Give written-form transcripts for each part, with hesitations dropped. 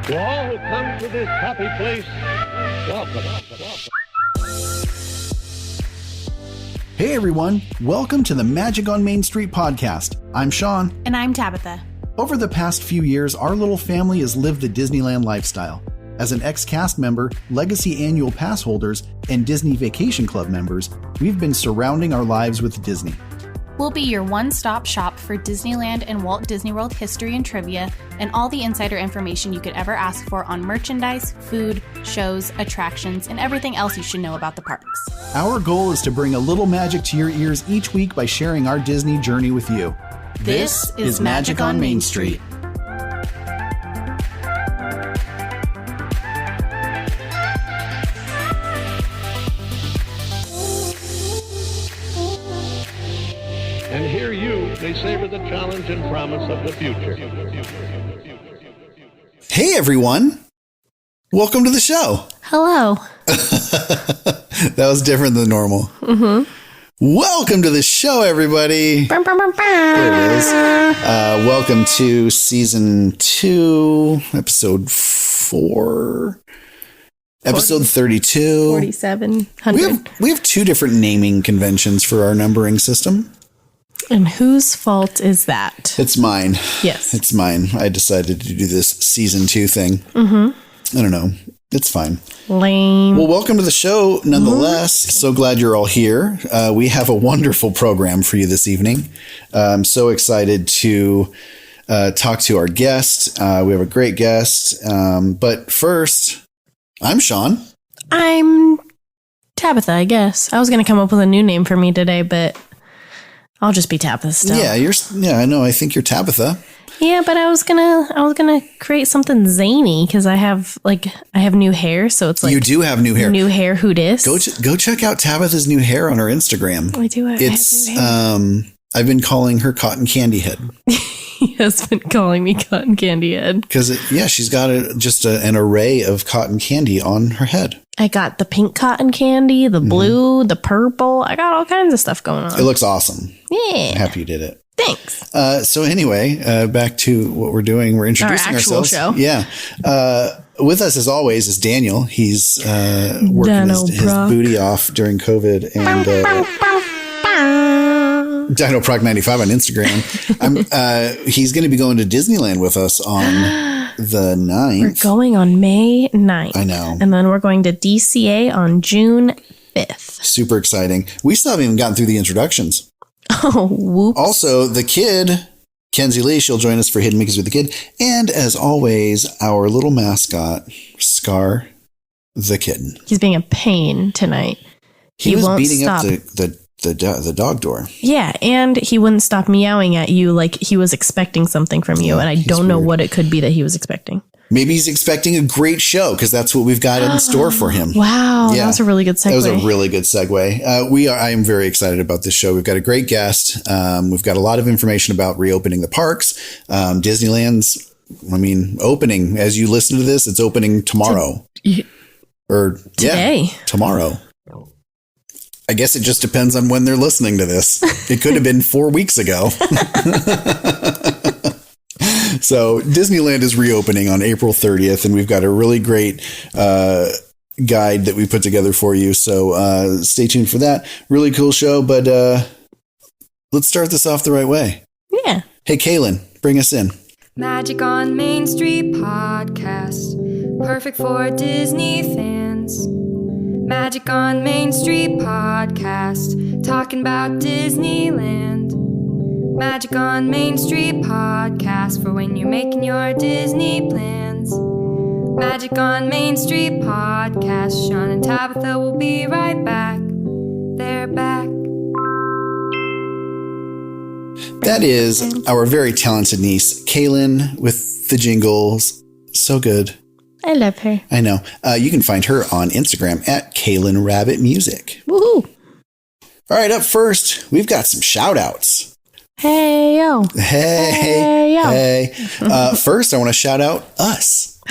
To all who come to this happy place, welcome. Hey everyone, welcome to the Magic on Main Street podcast. I'm Sean. And I'm Tabitha. Over the past few years, our little family has lived the Disneyland lifestyle. As an ex-cast member, Legacy Annual Pass holders, and Disney Vacation Club members, we've been surrounding our lives with Disney. We'll be your one-stop shop for Disneyland and Walt Disney World history and trivia, and all the insider information you could ever ask for on merchandise, food, shows, attractions, and everything else you should know about the parks. Our goal is to bring a little magic to your ears each week by sharing our Disney journey with you. This is Magic on Main Street. And hear you, they savor the challenge and promise of the future. Hey everyone, welcome to the show. Hello. That was different than normal. Mm-hmm. Welcome to the show, everybody. There it is. Welcome to season 2, episode 4, episode 32. 4,700. We have 2 different naming conventions for our numbering system. And whose fault is that? It's mine. Yes. It's mine. I decided to do this season 2 thing. Mm-hmm. I don't know. It's fine. Lame. Well, welcome to the show nonetheless. So glad you're all here. We have a wonderful program for you this evening. I'm so excited to talk to our guest. We have a great guest. But first, I'm Sean. I'm Tabitha, I guess. I was going to come up with a new name for me today, but I'll just be Tabitha still. Yeah, I know. I think you're Tabitha. Yeah, but I was gonna create something zany because I have new hair, so it's like you do have new hair. New hair, who dis? Go check out Tabitha's new hair on her Instagram. I do. It's I've been calling her Cotton Candy Head. He has been calling me Cotton Candy Head because she's got an array of cotton candy on her head. I got the pink cotton candy, the blue, the purple. I got all kinds of stuff going on. It looks awesome. Yeah, I'm happy you did it. Thanks. So anyway, back to what we're doing. We're introducing ourselves. Show. Yeah. With us, as always, is Daniel. He's working his booty off during COVID. And DinoProc95 on Instagram. He's going to be going to Disneyland with us on the 9th. We're going on May 9th. I know. And then we're going to DCA on June 5th. Super exciting. We still haven't even gotten through the introductions. Oh, whoops. Also, the kid, Kenzie Lee, she'll join us for Hidden Mickey's with the Kid. And as always, our little mascot, Scar the kitten. He's being a pain tonight. He was beating up the dog door. Yeah, and he wouldn't stop meowing at you like he was expecting something from you. And I don't know what it could be that he was expecting. Maybe he's expecting a great show because that's what we've got in store for him. Wow, that was a really good segue. That was a really good segue. I am very excited about this show. We've got a great guest. We've got a lot of information about reopening the parks. Disneyland's, opening. As you listen to this, it's opening tomorrow. Today. Tomorrow. I guess it just depends on when they're listening to this. It could have been 4 weeks ago. So Disneyland is reopening on April 30th, and we've got a really great guide that we put together for you. So stay tuned for that. Really cool show, but let's start this off the right way. Yeah. Hey, Kaylin, bring us in. Magic on Main Street podcast, perfect for Disney fans. Magic on Main Street podcast, talking about Disneyland. Magic on Main Street podcast for when you're making your Disney plans. Magic on Main Street podcast, Sean and Tabitha will be right back. They're back. That is our very talented niece, Kaylin, with the jingles. So good. I love her. I know. You can find her on Instagram at Kaylin Rabbit Music. Woohoo! All right, up first, we've got some shout outs. Hey, yo. Hey, yo. Hey. First, I want to shout out us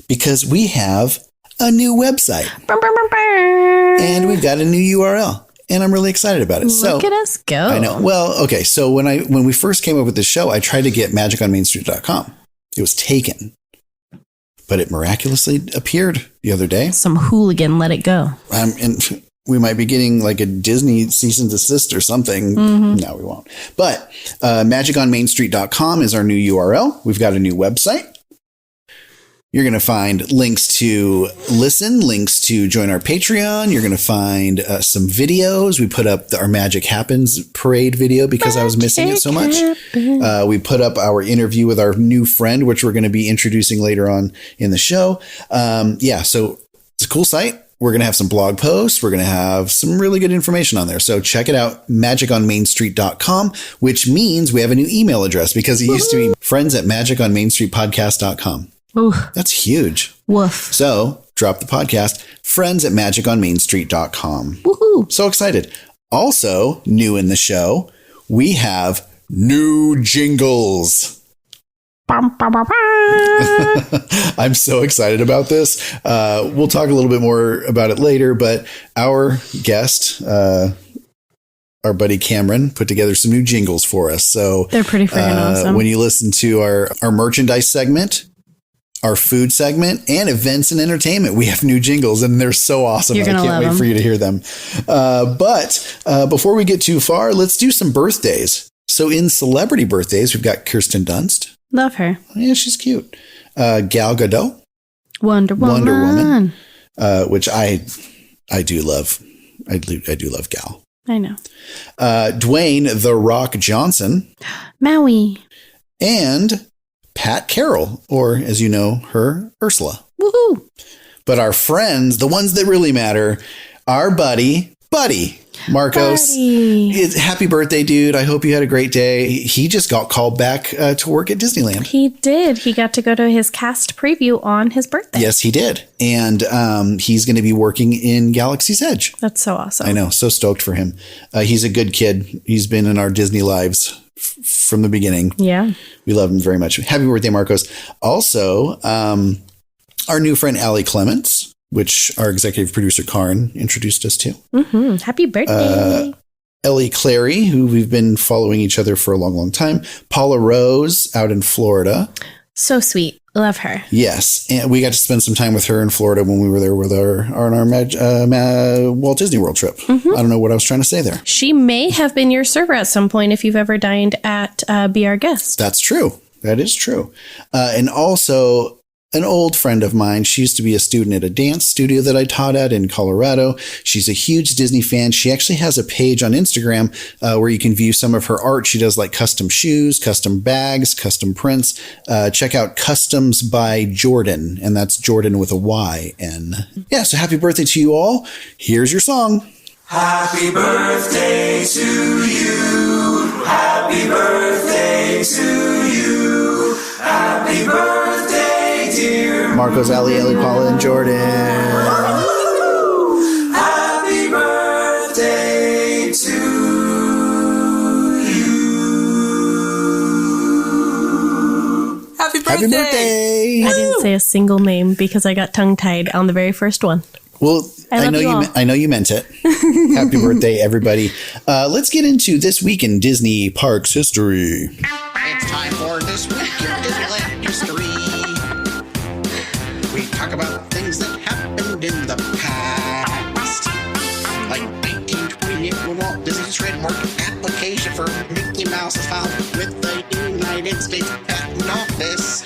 because we have a new website and we've got a new URL. And I'm really excited about it. Look at us go. I know. Well, okay. So when we first came up with this show, I tried to get magiconmainstreet.com. It was taken. but it miraculously appeared the other day. Some hooligan let it go. And we might be getting like a Disney cease and desist or something. No, we won't. But magiconmainstreet.com is our new URL. We've got a new website. You're going to find links to listen, links to join our Patreon. You're going to find some videos. We put up our Magic Happens parade video because I was missing it so much. We put up our interview with our new friend, which we're going to be introducing later on in the show. So it's a cool site. We're going to have some blog posts. We're going to have some really good information on there. So check it out, magiconmainstreet.com, which means we have a new email address because it used to be friends@magiconmainstreetpodcast.com. Ooh. That's huge. Woof. So drop the podcast, friends@magiconmainstreet.com. Woohoo. So excited. Also, new in the show, we have new jingles. Bum, bum, bum, bum. I'm so excited about this. We'll talk a little bit more about it later, but our guest, our buddy Cameron, put together some new jingles for us. So They're pretty freaking awesome. When you listen to our merchandise segment, our food segment, and events and entertainment, we have new jingles, and they're so awesome. I can't wait for you to hear them. But before we get too far, let's do some birthdays. So in celebrity birthdays, we've got Kirsten Dunst. Love her. Yeah, she's cute. Gal Gadot. Wonder Woman. Which I do love. I do love Gal. I know. Dwayne The Rock Johnson. Maui. And Pat Carroll, or as you know her, Ursula. Woohoo. But our friends, the ones that really matter, our Buddy Marcos. Happy birthday, dude. I hope you had a great day. He just got called back to work at Disneyland. He did. He got to go to his cast preview on his birthday. Yes, he did. And he's going to be working in Galaxy's Edge. That's so awesome. I know. So stoked for him. He's a good kid. He's been in our Disney lives from the beginning. Yeah. We love him very much. Happy birthday, Marcos. Also, our new friend, Allie Clements, which our executive producer, Karin, introduced us to. Mm-hmm. Happy birthday. Ellie Clary, who we've been following each other for a long, long time. Paula Rose out in Florida. So sweet. Love her. Yes. And we got to spend some time with her in Florida when we were there with our Walt Disney World trip. Mm-hmm. I don't know what I was trying to say there. She may have been your server at some point if you've ever dined at Be Our Guest. That's true. That is true. And also an old friend of mine. She used to be a student at a dance studio that I taught at in Colorado. She's a huge Disney fan. She actually has a page on Instagram where you can view some of her art. She does like custom shoes, custom bags, custom prints. Check out Customs by Jordan, and that's Jordan with a Y-N. Yeah, so happy birthday to you all. Here's your song. Happy birthday to you. Happy birthday to you. Happy birthday, dear Marcos, Ali, Paula, and Jordan. Happy birthday to you. Happy birthday. Happy birthday. I didn't say a single name because I got tongue-tied on the very first one. Well, I know you meant it. Happy birthday, everybody. Let's get into this week in Disney Parks history. It's time for This Week in Disneyland History. We talk about things that happened in the past. Like 1928 when Walt Disney's trademark application for Mickey Mouse is filed with the United States Patent Office.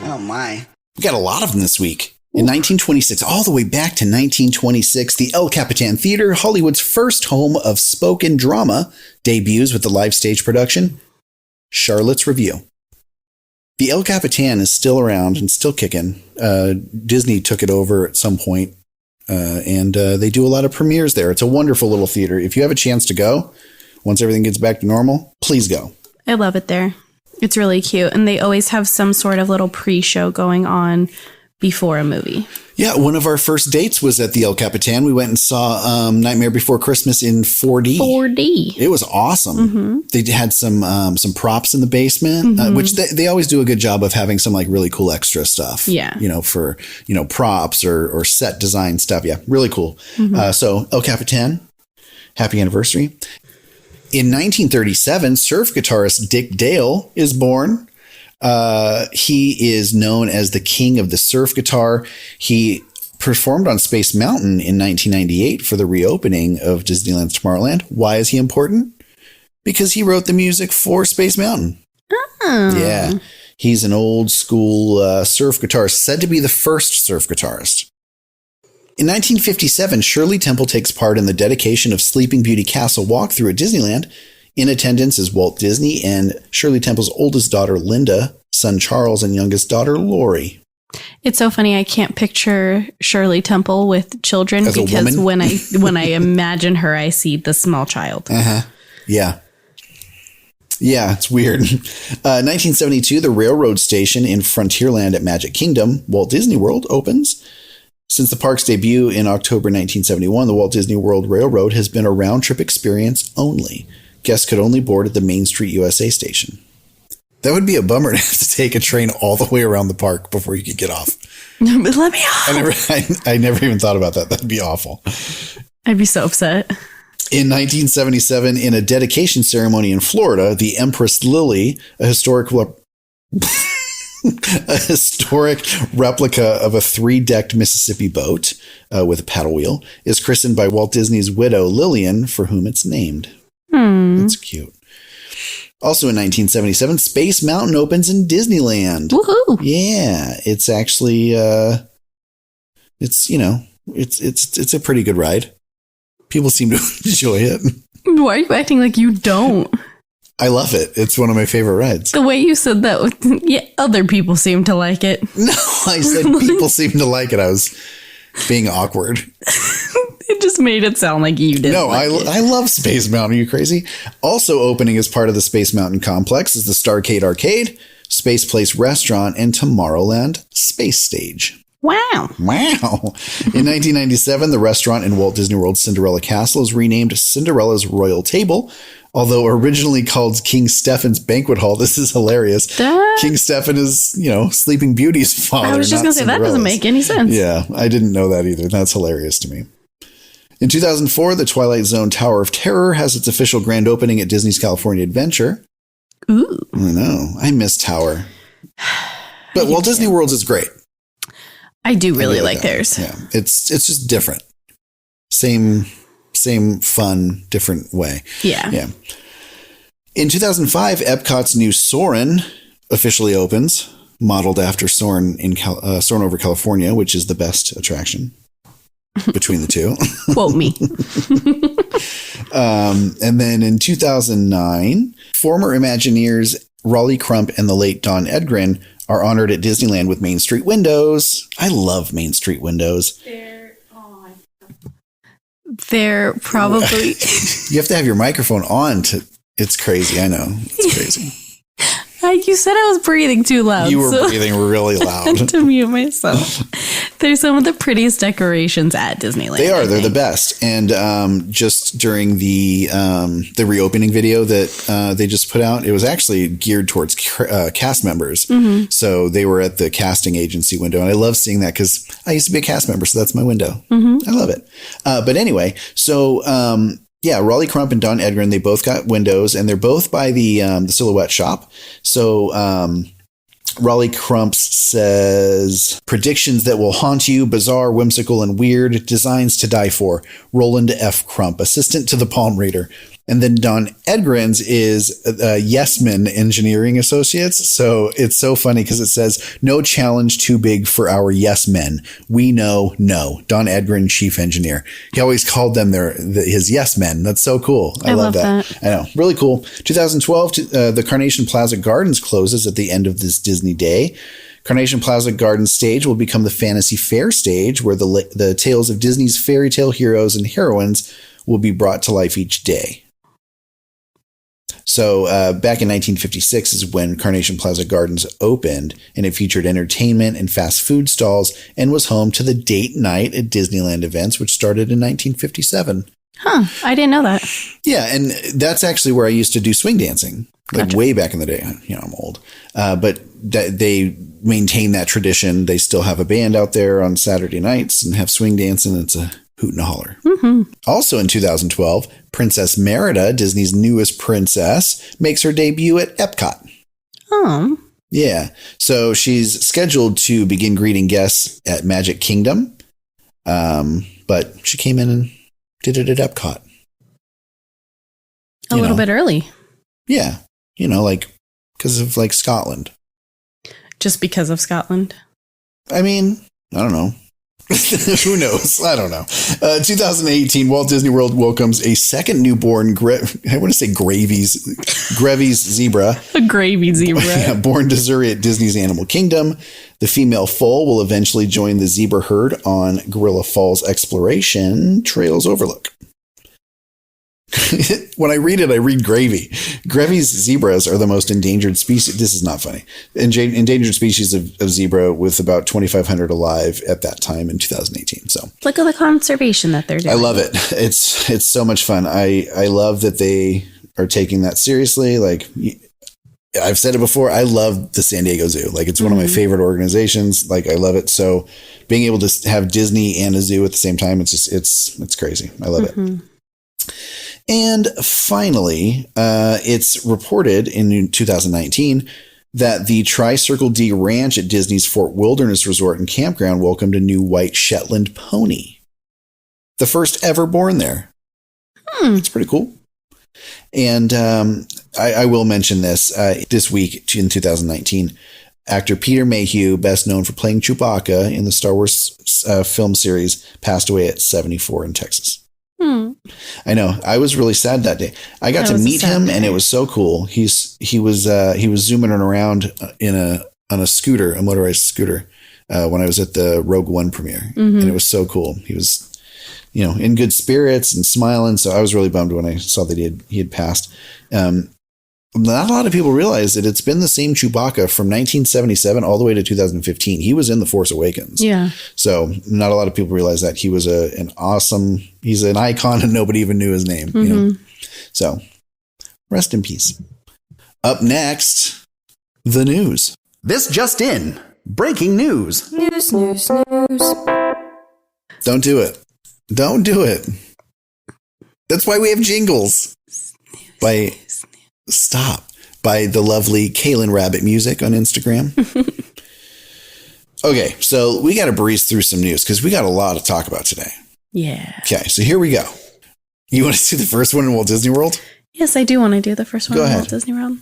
Oh my. We got a lot of them this week. In 1926, all the way back to 1926, the El Capitan Theater, Hollywood's first home of spoken drama, debuts with the live stage production, Charlotte's Revue. The El Capitan is still around and still kicking. Disney took it over at some point, and they do a lot of premieres there. It's a wonderful little theater. If you have a chance to go, once everything gets back to normal, please go. I love it there. It's really cute. And they always have some sort of little pre-show going on before a movie. Yeah, one of our first dates was at the El Capitan. We went and saw Nightmare Before Christmas in 4D. 4D. It was awesome. Mm-hmm. They had some props in the basement, which they always do a good job of having some like really cool extra stuff. Yeah, for props or set design stuff. Yeah, really cool. Mm-hmm. So El Capitan, happy anniversary. In 1937, surf guitarist Dick Dale is born. He is known as the king of the surf guitar. He performed on Space Mountain in 1998 for the reopening of Disneyland's Tomorrowland. Why is he important? Because he wrote the music for Space Mountain. Oh. Yeah. He's an old school surf guitarist, said to be the first surf guitarist. In 1957, Shirley Temple takes part in the dedication of Sleeping Beauty Castle walkthrough at Disneyland. In attendance is Walt Disney and Shirley Temple's oldest daughter, Linda, son Charles, and youngest daughter, Lori. It's so funny. I can't picture Shirley Temple with children As a because woman? when I imagine her, I see the small child. Yeah. Yeah, it's weird. 1972, the railroad station in Frontierland at Magic Kingdom, Walt Disney World, opens. Since the park's debut in October 1971, the Walt Disney World Railroad has been a round-trip experience only. Guests could only board at the Main Street USA station. That would be a bummer to have to take a train all the way around the park before you could get off. But let me off. I never even thought about that. That'd be awful. I'd be so upset. In 1977, in a dedication ceremony in Florida, the Empress Lily, a historic replica of a 3-decked Mississippi boat with a paddle wheel, is christened by Walt Disney's widow, Lillian, for whom it's named. That's cute. Also in 1977, Space Mountain opens in Disneyland. Woohoo! Yeah, it's actually, it's a pretty good ride. People seem to enjoy it. Why are you acting like you don't? I love it. It's one of my favorite rides. The way you said that, yeah, other people seem to like it. No, I said people seem to like it. I was being awkward. It just made it sound like you did. No, I love Space Mountain. Are you crazy? Also opening as part of the Space Mountain complex is the Starcade Arcade, Space Place Restaurant, and Tomorrowland Space Stage. Wow. In 1997, the restaurant in Walt Disney World's Cinderella Castle is renamed Cinderella's Royal Table. Although originally called King Stephen's Banquet Hall, this is hilarious. King Stephen is, Sleeping Beauty's father. I was just going to say, that doesn't make any sense. Yeah, I didn't know that either. That's hilarious to me. In 2004, the Twilight Zone Tower of Terror has its official grand opening at Disney's California Adventure. Ooh. I know. I miss Tower. But Walt Disney World's is great. I do really like theirs. Yeah, it's just different. Same fun, different way. Yeah. In 2005, Epcot's new Soarin' officially opens, modeled after Soarin' Soarin' over California, which is the best attraction between the two. Quote me. And then in 2009, former Imagineers Raleigh Crump and the late Don Edgren are honored at Disneyland with Main Street windows. I love Main Street windows. They're probably... You have to have your microphone on to... It's crazy. I know. It's crazy. You said I was breathing too loud. You were breathing really loud. To mute myself. They're some of the prettiest decorations at Disneyland. They are. They're the best. And just during the reopening video that they just put out, it was actually geared towards cast members. Mm-hmm. So they were at the casting agency window. And I love seeing that because I used to be a cast member. So that's my window. Mm-hmm. I love it. But anyway, so... yeah, Raleigh Crump and Don Edgren, they both got windows, and they're both by the Silhouette shop. So Raleigh Crump says, predictions that will haunt you, bizarre, whimsical, and weird, designs to die for. Roland F. Crump, assistant to the Palm Reader. And then Don Edgren's is Yesman Engineering Associates. So it's so funny because it says, no challenge too big for our yes men. We know no. Don Edgren, chief engineer. He always called them his yes men. That's so cool. I love that. I know. Really cool. 2012, the Carnation Plaza Gardens closes at the end of this Disney day. Carnation Plaza Gardens stage will become the Fantasy Fair stage, where the tales of Disney's fairy tale heroes and heroines will be brought to life each day. So back in 1956 is when Carnation Plaza Gardens opened, and it featured entertainment and fast food stalls and was home to the date night at Disneyland events, which started in 1957. Huh. I didn't know that. Yeah, and that's actually where I used to do swing dancing, like way back in the day. I'm old. But they maintain that tradition. They still have a band out there on Saturday nights and have swing dancing. It's a hoot and a holler. Mm-hmm. Also in 2012, Princess Merida, Disney's newest princess, makes her debut at Epcot. Oh. Yeah. So she's scheduled to begin greeting guests at Magic Kingdom. But she came in and did it at Epcot. A little bit early. Yeah. Like because of like Scotland. Just because of Scotland. I mean, I don't know. Who knows? I don't know. 2018, Walt Disney World welcomes a second newborn, I want to say Grevy's zebra. A gravy zebra. Yeah, born to Zuri at Disney's Animal Kingdom. The female foal will eventually join the zebra herd on Gorilla Falls Exploration Trails Overlook. When I read it, I read gravy. Grevy's zebras are the most endangered species. This is not funny. Endangered species of zebra with about 2,500 alive at that time in 2018. So look at the conservation that they're doing. I love it. It's so much fun. I love that they are taking that seriously. Like I've said it before, I love the San Diego Zoo. Like it's one of my favorite organizations. Like I love it. So being able to have Disney and a zoo at the same time, it's crazy. I love it. And finally, it's reported in 2019 that the Tri-Circle D Ranch at Disney's Fort Wilderness Resort and Campground welcomed a new white Shetland pony. The first ever born there. It's pretty cool. And I will mention this. This week in 2019, actor Peter Mayhew, best known for playing Chewbacca in the Star Wars film series, passed away at 74 in Texas. I know. I was really sad that day. I got to meet him, and it was so cool. He was zooming around on a scooter, a motorized scooter, when I was at the Rogue One premiere, and it was so cool. He was, in good spirits and smiling. So I was really bummed when I saw that he had passed. Not a lot of people realize that it's been the same Chewbacca from 1977 all the way to 2015. He was in The Force Awakens. Yeah. So not a lot of people realize that he was he's an icon and nobody even knew his name. So rest in peace. Up next, the news. This just in. Breaking news. News. Don't do it. Don't do it. That's why we have jingles. Stop. By the lovely Kaylin Rabbit Music on Instagram. Okay, so we got to breeze through some news because we got a lot to talk about today. Yeah. Okay, so here we go. You want to see the first one in Walt Disney World? Yes, I do want to do the first one in Walt Disney World.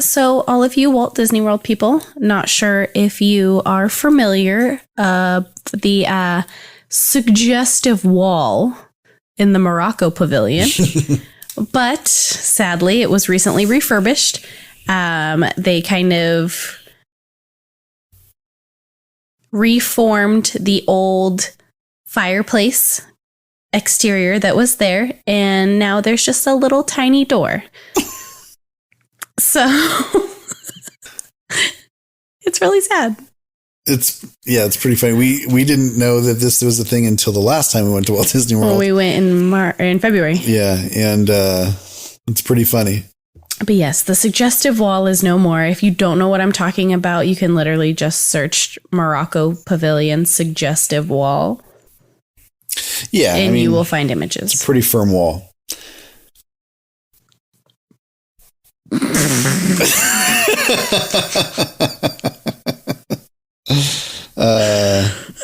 So all of you Walt Disney World people, not sure if you are familiar, the suggestive wall in the Morocco Pavilion. But sadly, it was recently refurbished. They kind of reformed the old fireplace exterior that was there. And now there's just a little tiny door. So it's really sad. It's pretty funny. We didn't know that this was a thing until the last time we went to Walt Disney World. Well, we went in February. Yeah, and it's pretty funny. But yes, the suggestive wall is no more. If you don't know what I'm talking about, you can literally just search Morocco Pavilion suggestive wall. Yeah, and you will find images. It's a pretty firm wall.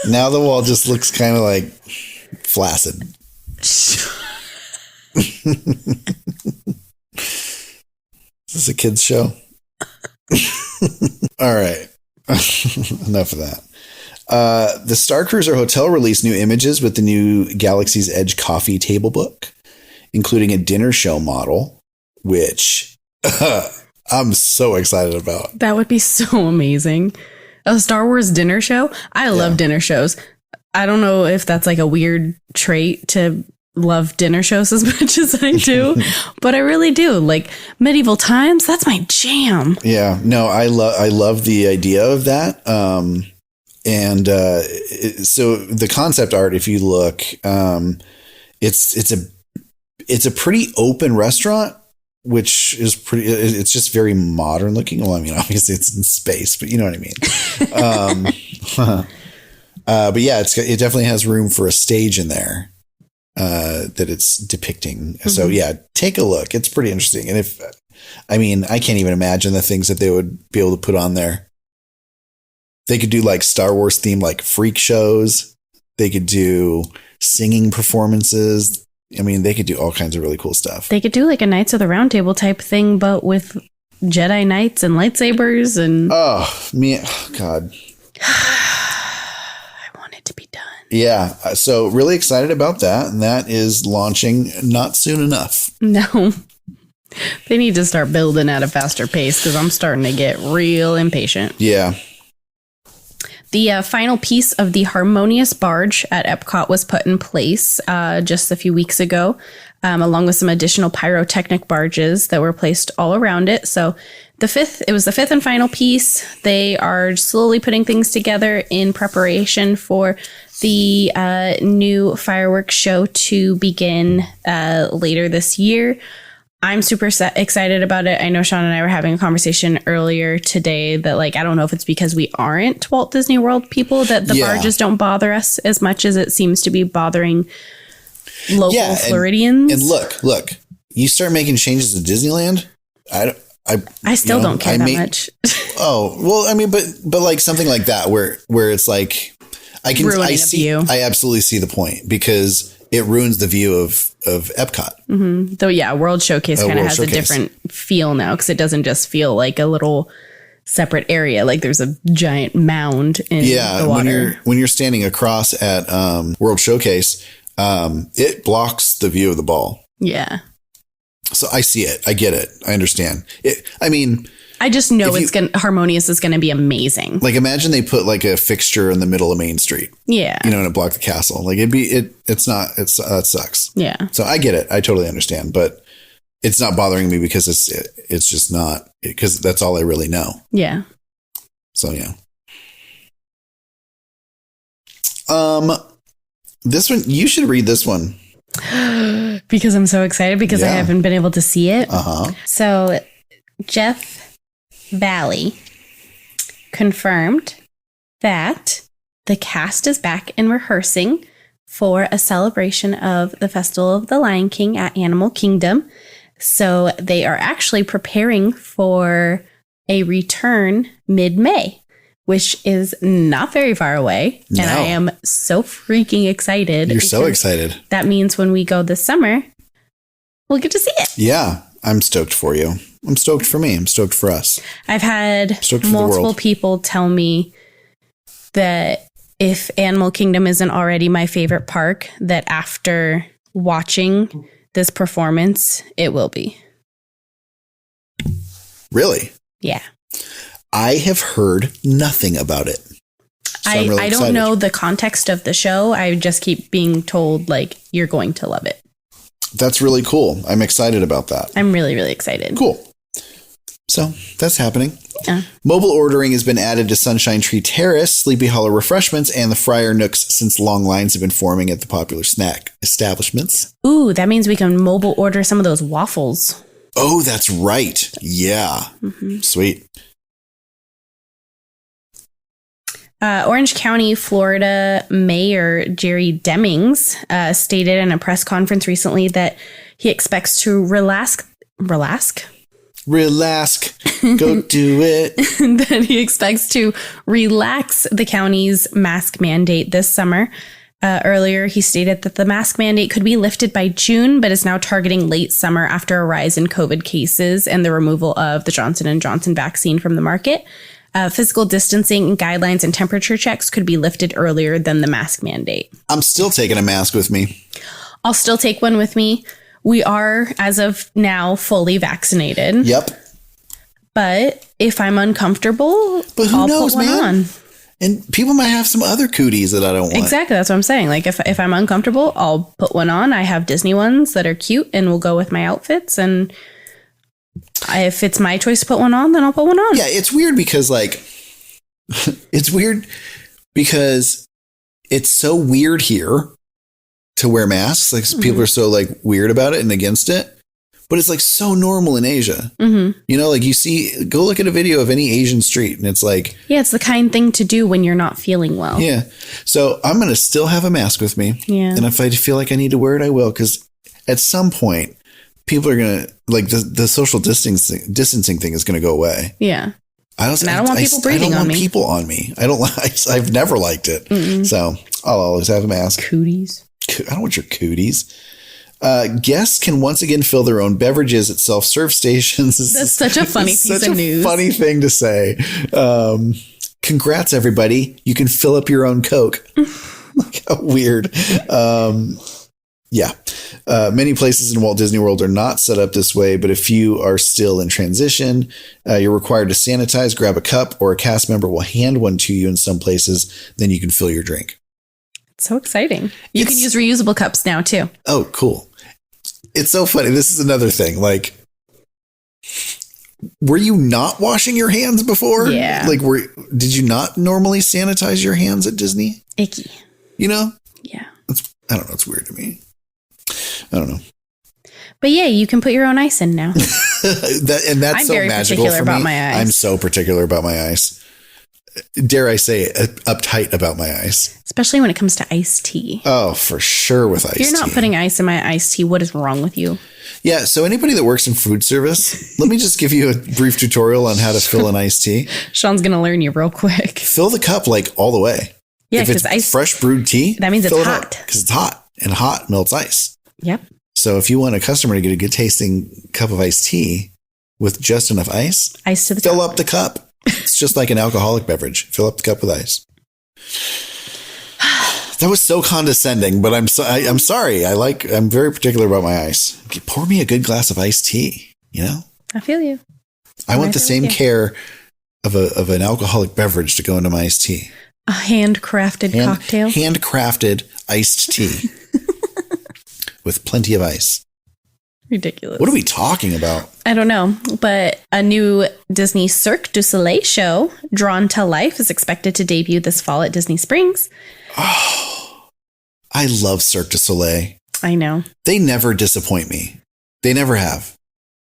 Now the wall just looks kind of like flaccid. Is this a kid's show? All right. Enough of that. The Star Cruiser Hotel released new images with the new Galaxy's Edge coffee table book, including a dinner show model, which I'm so excited about. That would be so amazing. A Star Wars dinner show? I love dinner shows. I don't know if that's like a weird trait to love dinner shows as much as I do, but I really do. Like medieval times, that's my jam. Yeah, no, I love the idea of that. So the concept art, if you look, it's a pretty open restaurant, which is it's just very modern looking. Well, I mean, obviously it's in space, but you know what I mean? But yeah, it definitely has room for a stage in there, that it's depicting. Mm-hmm. So yeah, take a look. It's pretty interesting. And if I mean, I can't even imagine the things that they would be able to put on there. They could do like Star Wars themed like freak shows. They could do singing performances. I mean, they could do all kinds of really cool stuff. They could do like a Knights of the Round Table type thing, but with Jedi Knights and lightsabers and... God. I want it to be done. Yeah. So really excited about that. And that is launching not soon enough. No. They need to start building at a faster pace because I'm starting to get real impatient. Yeah. The final piece of the Harmonious Barge at Epcot was put in place just a few weeks ago, along with some additional pyrotechnic barges that were placed all around it. So it was the fifth and final piece. They are slowly putting things together in preparation for the new fireworks show to begin later this year. I'm super excited about it. I know Sean and I were having a conversation earlier today that, like, I don't know if it's because we aren't Walt Disney World people that the barges don't bother us as much as it seems to be bothering local Floridians. And look, you start making changes to Disneyland. I still don't care that much. Oh, well, I mean, but like something like that where it's like I absolutely see the point because it ruins the view of Epcot. Mm-hmm. Though, yeah, World Showcase kind of has a different feel now because it doesn't just feel like a little separate area. Like there's a giant mound in the water. When you're standing across at World Showcase, it blocks the view of the ball. Yeah. So I see it. I get it. I understand it. I mean, I just know Harmonious is going to be amazing. Like imagine they put like a fixture in the middle of Main Street. Yeah. And it blocked the castle. Like that sucks. Yeah. So I get it. I totally understand, but it's not bothering me because it's just not, because that's all I really know. Yeah. So, yeah. This one, you should read this one. Because I'm so excited because I haven't been able to see it. Uh-huh. So Jeff Valley confirmed that the cast is back and rehearsing for a celebration of the Festival of the Lion King at Animal Kingdom. So they are actually preparing for a return mid-May, which is not very far away. No. And I am so freaking excited. You're so excited. That means when we go this summer, we'll get to see it. Yeah, I'm stoked for you. I'm stoked for me. I'm stoked for us. I've had multiple people tell me that if Animal Kingdom isn't already my favorite park, that after watching this performance, it will be. Really? Yeah. I have heard nothing about it. So I don't know the context of the show. I just keep being told, like, you're going to love it. That's really cool. I'm excited about that. I'm really, really excited. Cool. So that's happening. Yeah. Mobile ordering has been added to Sunshine Tree Terrace, Sleepy Hollow Refreshments, and the Friar Nooks since long lines have been forming at the popular snack establishments. Ooh, that means we can mobile order some of those waffles. Oh, that's right. Yeah. Mm-hmm. Sweet. Orange County, Florida Mayor Jerry Demings stated in a press conference recently that he expects to relax. Go do it. That he expects to relax the county's mask mandate this summer. Earlier, he stated that the mask mandate could be lifted by June, but is now targeting late summer after a rise in COVID cases and the removal of the Johnson & Johnson vaccine from the market. Physical distancing guidelines and temperature checks could be lifted earlier than the mask mandate. I'm still taking a mask with me. I'll still take one with me. We are, as of now, fully vaccinated. Yep. But if I'm uncomfortable, I'll put one on. And people might have some other cooties that I don't want. Exactly. That's what I'm saying. Like, if I'm uncomfortable, I'll put one on. I have Disney ones that are cute and will go with my outfits. And if it's my choice to put one on, then I'll put one on. Yeah, it's weird because, like, it's so weird here to wear masks. Like, people are so, like, weird about it and against it. But it's, like, so normal in Asia. Mm-hmm. You know, like, go look at a video of any Asian street and it's like... Yeah, it's the kind thing to do when you're not feeling well. Yeah. So I'm going to still have a mask with me. Yeah. And if I feel like I need to wear it, I will. Because at some point, people are going to, like, the social distancing thing is going to go away. Yeah. I don't want people breathing on me. People on me. I've never liked it. Mm-mm. So I'll always have a mask. Cooties. I don't want your cooties. Guests can once again fill their own beverages at self-serve stations. That's such a funny piece of news. Funny thing to say. Congrats, everybody. You can fill up your own Coke. How weird. Yeah. Many places in Walt Disney World are not set up this way, but a few are still in transition. You're required to sanitize, grab a cup, or a cast member will hand one to you in some places. Then you can fill your drink. It's so exciting. You can use reusable cups now, too. Oh, cool. It's so funny. This is another thing. Like, were you not washing your hands before? Yeah. Like, did you not normally sanitize your hands at Disney? Icky. You know? Yeah. I don't know. It's weird to me. I don't know. But yeah, you can put your own ice in now. That's I'm so very magical particular for about me. my ice. I'm so particular about my ice. Dare I say uptight about my ice. Especially when it comes to iced tea. Oh, for sure with iced tea. If you're not putting ice in my iced tea, what is wrong with you? Yeah, so anybody that works in food service, let me just give you a brief tutorial on how to fill an iced tea. Sean's going to learn you real quick. Fill the cup like all the way. Yeah, if it's fresh brewed tea, that means it's hot. Because it's hot, and hot melts ice. Yep. So if you want a customer to get a good tasting cup of iced tea with just enough ice to the fill top. Up the cup. It's just like an alcoholic beverage. Fill up the cup with ice. That was so condescending, but I'm sorry. I'm very particular about my ice. Pour me a good glass of iced tea. You know. I feel you. I want the same care of an alcoholic beverage to go into my iced tea. A handcrafted cocktail. Handcrafted iced tea with plenty of ice. Ridiculous. What are we talking about? I don't know, but a new Disney Cirque du Soleil show, Drawn to Life, is expected to debut this fall at Disney Springs. Oh, I love Cirque du Soleil. I know. They never disappoint me. They never have.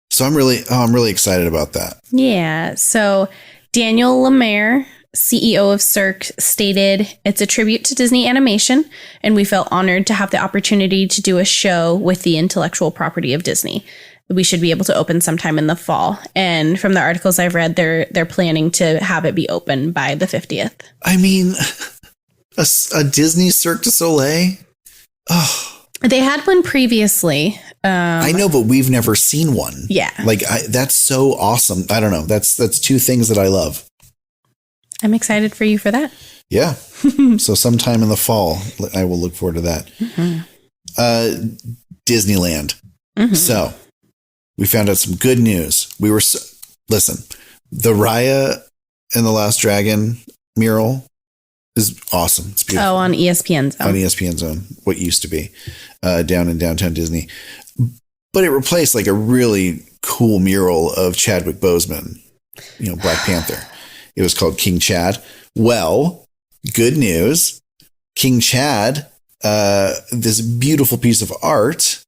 So I'm really excited about that. Yeah. So Daniel Lemaire, CEO of Cirque, stated, "It's a tribute to Disney animation, and we felt honored to have the opportunity to do a show with the intellectual property of Disney. We should be able to open sometime in the fall." And from the articles I've read, they're planning to have it be open by the 50th. I mean, a Disney Cirque du Soleil? Oh. They had one previously. I know, but we've never seen one. Yeah. Like, that's so awesome. I don't know. That's two things that I love. I'm excited for you for that. Yeah. So sometime in the fall, I will look forward to that. Mm-hmm. Disneyland. Mm-hmm. So we found out some good news. Listen, the Raya and the Last Dragon mural is awesome. It's beautiful. Oh, on ESPN Zone. On ESPN Zone, what used to be down in downtown Disney. But it replaced like a really cool mural of Chadwick Boseman, Black Panther. It was called King Chad. Well, good news. King Chad, this beautiful piece of art,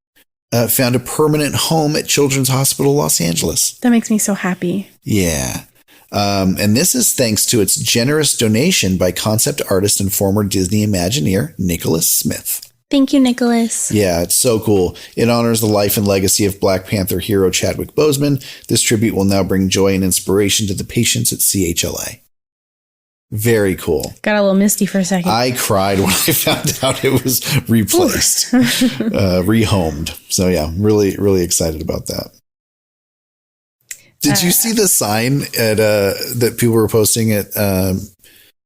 found a permanent home at Children's Hospital Los Angeles. That makes me so happy. Yeah. And this is thanks to its generous donation by concept artist and former Disney Imagineer, Nicholas Smith. Thank you, Nicholas. Yeah, it's so cool. It honors the life and legacy of Black Panther hero Chadwick Boseman. This tribute will now bring joy and inspiration to the patients at CHLA. Very cool. Got a little misty for a second. I cried when I found out it was replaced, rehomed. So yeah, really, really excited about that. Did you see the sign at that people were posting in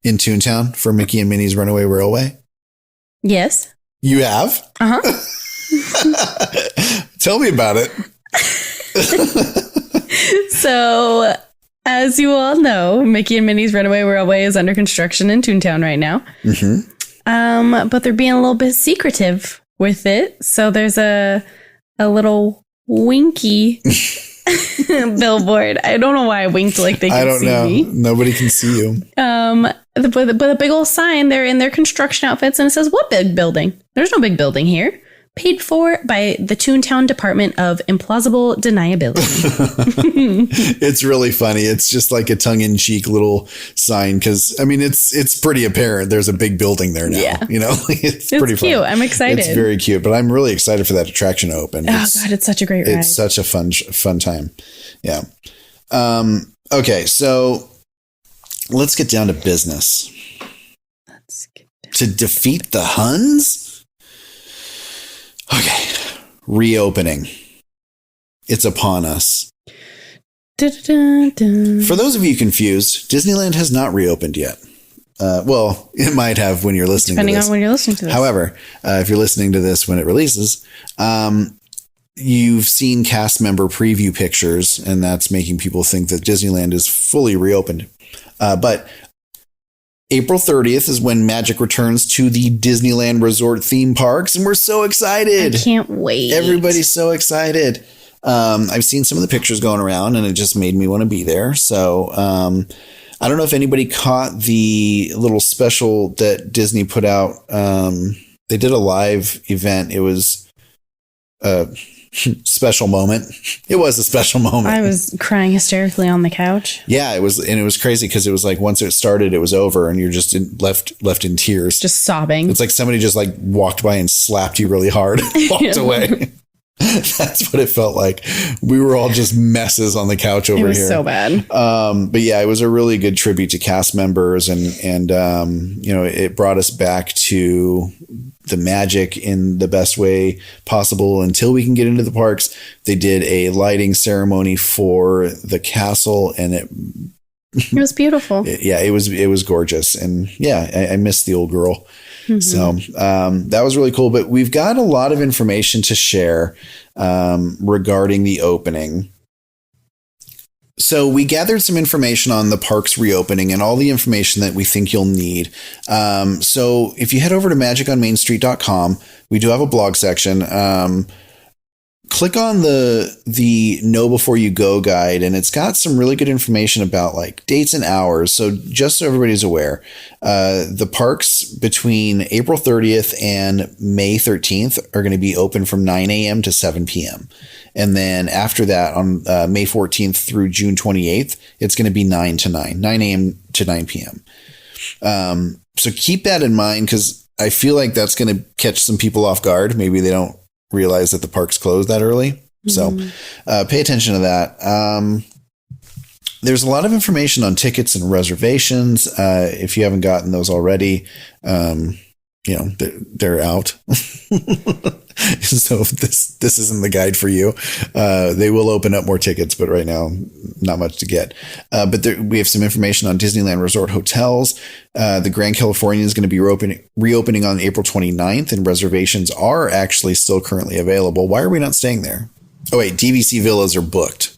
Toontown for Mickey and Minnie's Runaway Railway? Yes. You have? Uh-huh. Tell me about it. So, as you all know, Mickey and Minnie's Runaway Railway is under construction in Toontown right now. Mm-hmm. But they're being a little bit secretive with it. So there's a little winky billboard. I don't know why I winked like they can see me. I don't know. Nobody can see you. But a big old sign, they're in their construction outfits, and it says, "What big building? There's no big building here. paid for by the Toontown Department of Implausible Deniability. It's really funny. It's just like a tongue-in-cheek little sign because, I mean, it's pretty apparent there's a big building there now. Yeah. You know, it's pretty cute. funny. I'm excited. It's very cute, but I'm really excited for that attraction to open. Oh, God, it's such a great ride. It's such a fun time. Yeah. Okay, so let's get down to business. To defeat the Huns? Okay, reopening. It's upon us. Dun-dun-dun. For those of you confused, Disneyland has not reopened yet. Well, it might have when you're listening Depending to this. on when you're listening to this. However, if you're listening to this when it releases, you've seen cast member preview pictures, and that's making people think that Disneyland is fully reopened. But April 30th is when Magic returns to the Disneyland Resort theme parks, and we're so excited. I can't wait. Everybody's so excited. I've seen some of the pictures going around, and it just made me want to be there. So I don't know if anybody caught the little special that Disney put out. They did a live event. It was a special moment. It was a special moment. I was crying hysterically on the couch. Yeah, it was, and it was crazy because it was like once it started, it was over, and you're just left in tears, just sobbing. It's like somebody just like walked by and slapped you really hard, and walked away. That's what it felt like. We were all just messes on the couch over here. It was so bad. But yeah, it was a really good tribute to cast members, and you know, it brought us back to the magic in the best way possible until we can get into the parks. They did a lighting ceremony for the castle, and it was beautiful. It was gorgeous, and yeah, I miss the old girl. Mm-hmm. So that was really cool. But we've got a lot of information to share regarding the opening. So we gathered some information on the parks reopening and all the information that we think you'll need. So if you head over to magiconmainstreet.com, we do have a blog section. Click on the Know Before You Go guide, and it's got some really good information about like dates and hours. So just so everybody's aware, the parks between April 30th and May 13th are going to be open from 9 a.m. to 7 p.m. And then after that, on May 14th through June 28th, it's going to be 9 a.m. to 9 p.m. So keep that in mind, because I feel like that's going to catch some people off guard. Maybe they don't realize that the park's closed that early. So pay attention to that. There's a lot of information on tickets and reservations. If you haven't gotten those already, you know, they're out. So this isn't the guide for you. They will open up more tickets, but right now, not much to get. But we have some information on Disneyland Resort hotels. The Grand Californian is going to be reopening on April 29th, and reservations are actually still currently available. Why are we not staying there? Oh, wait, DVC villas are booked.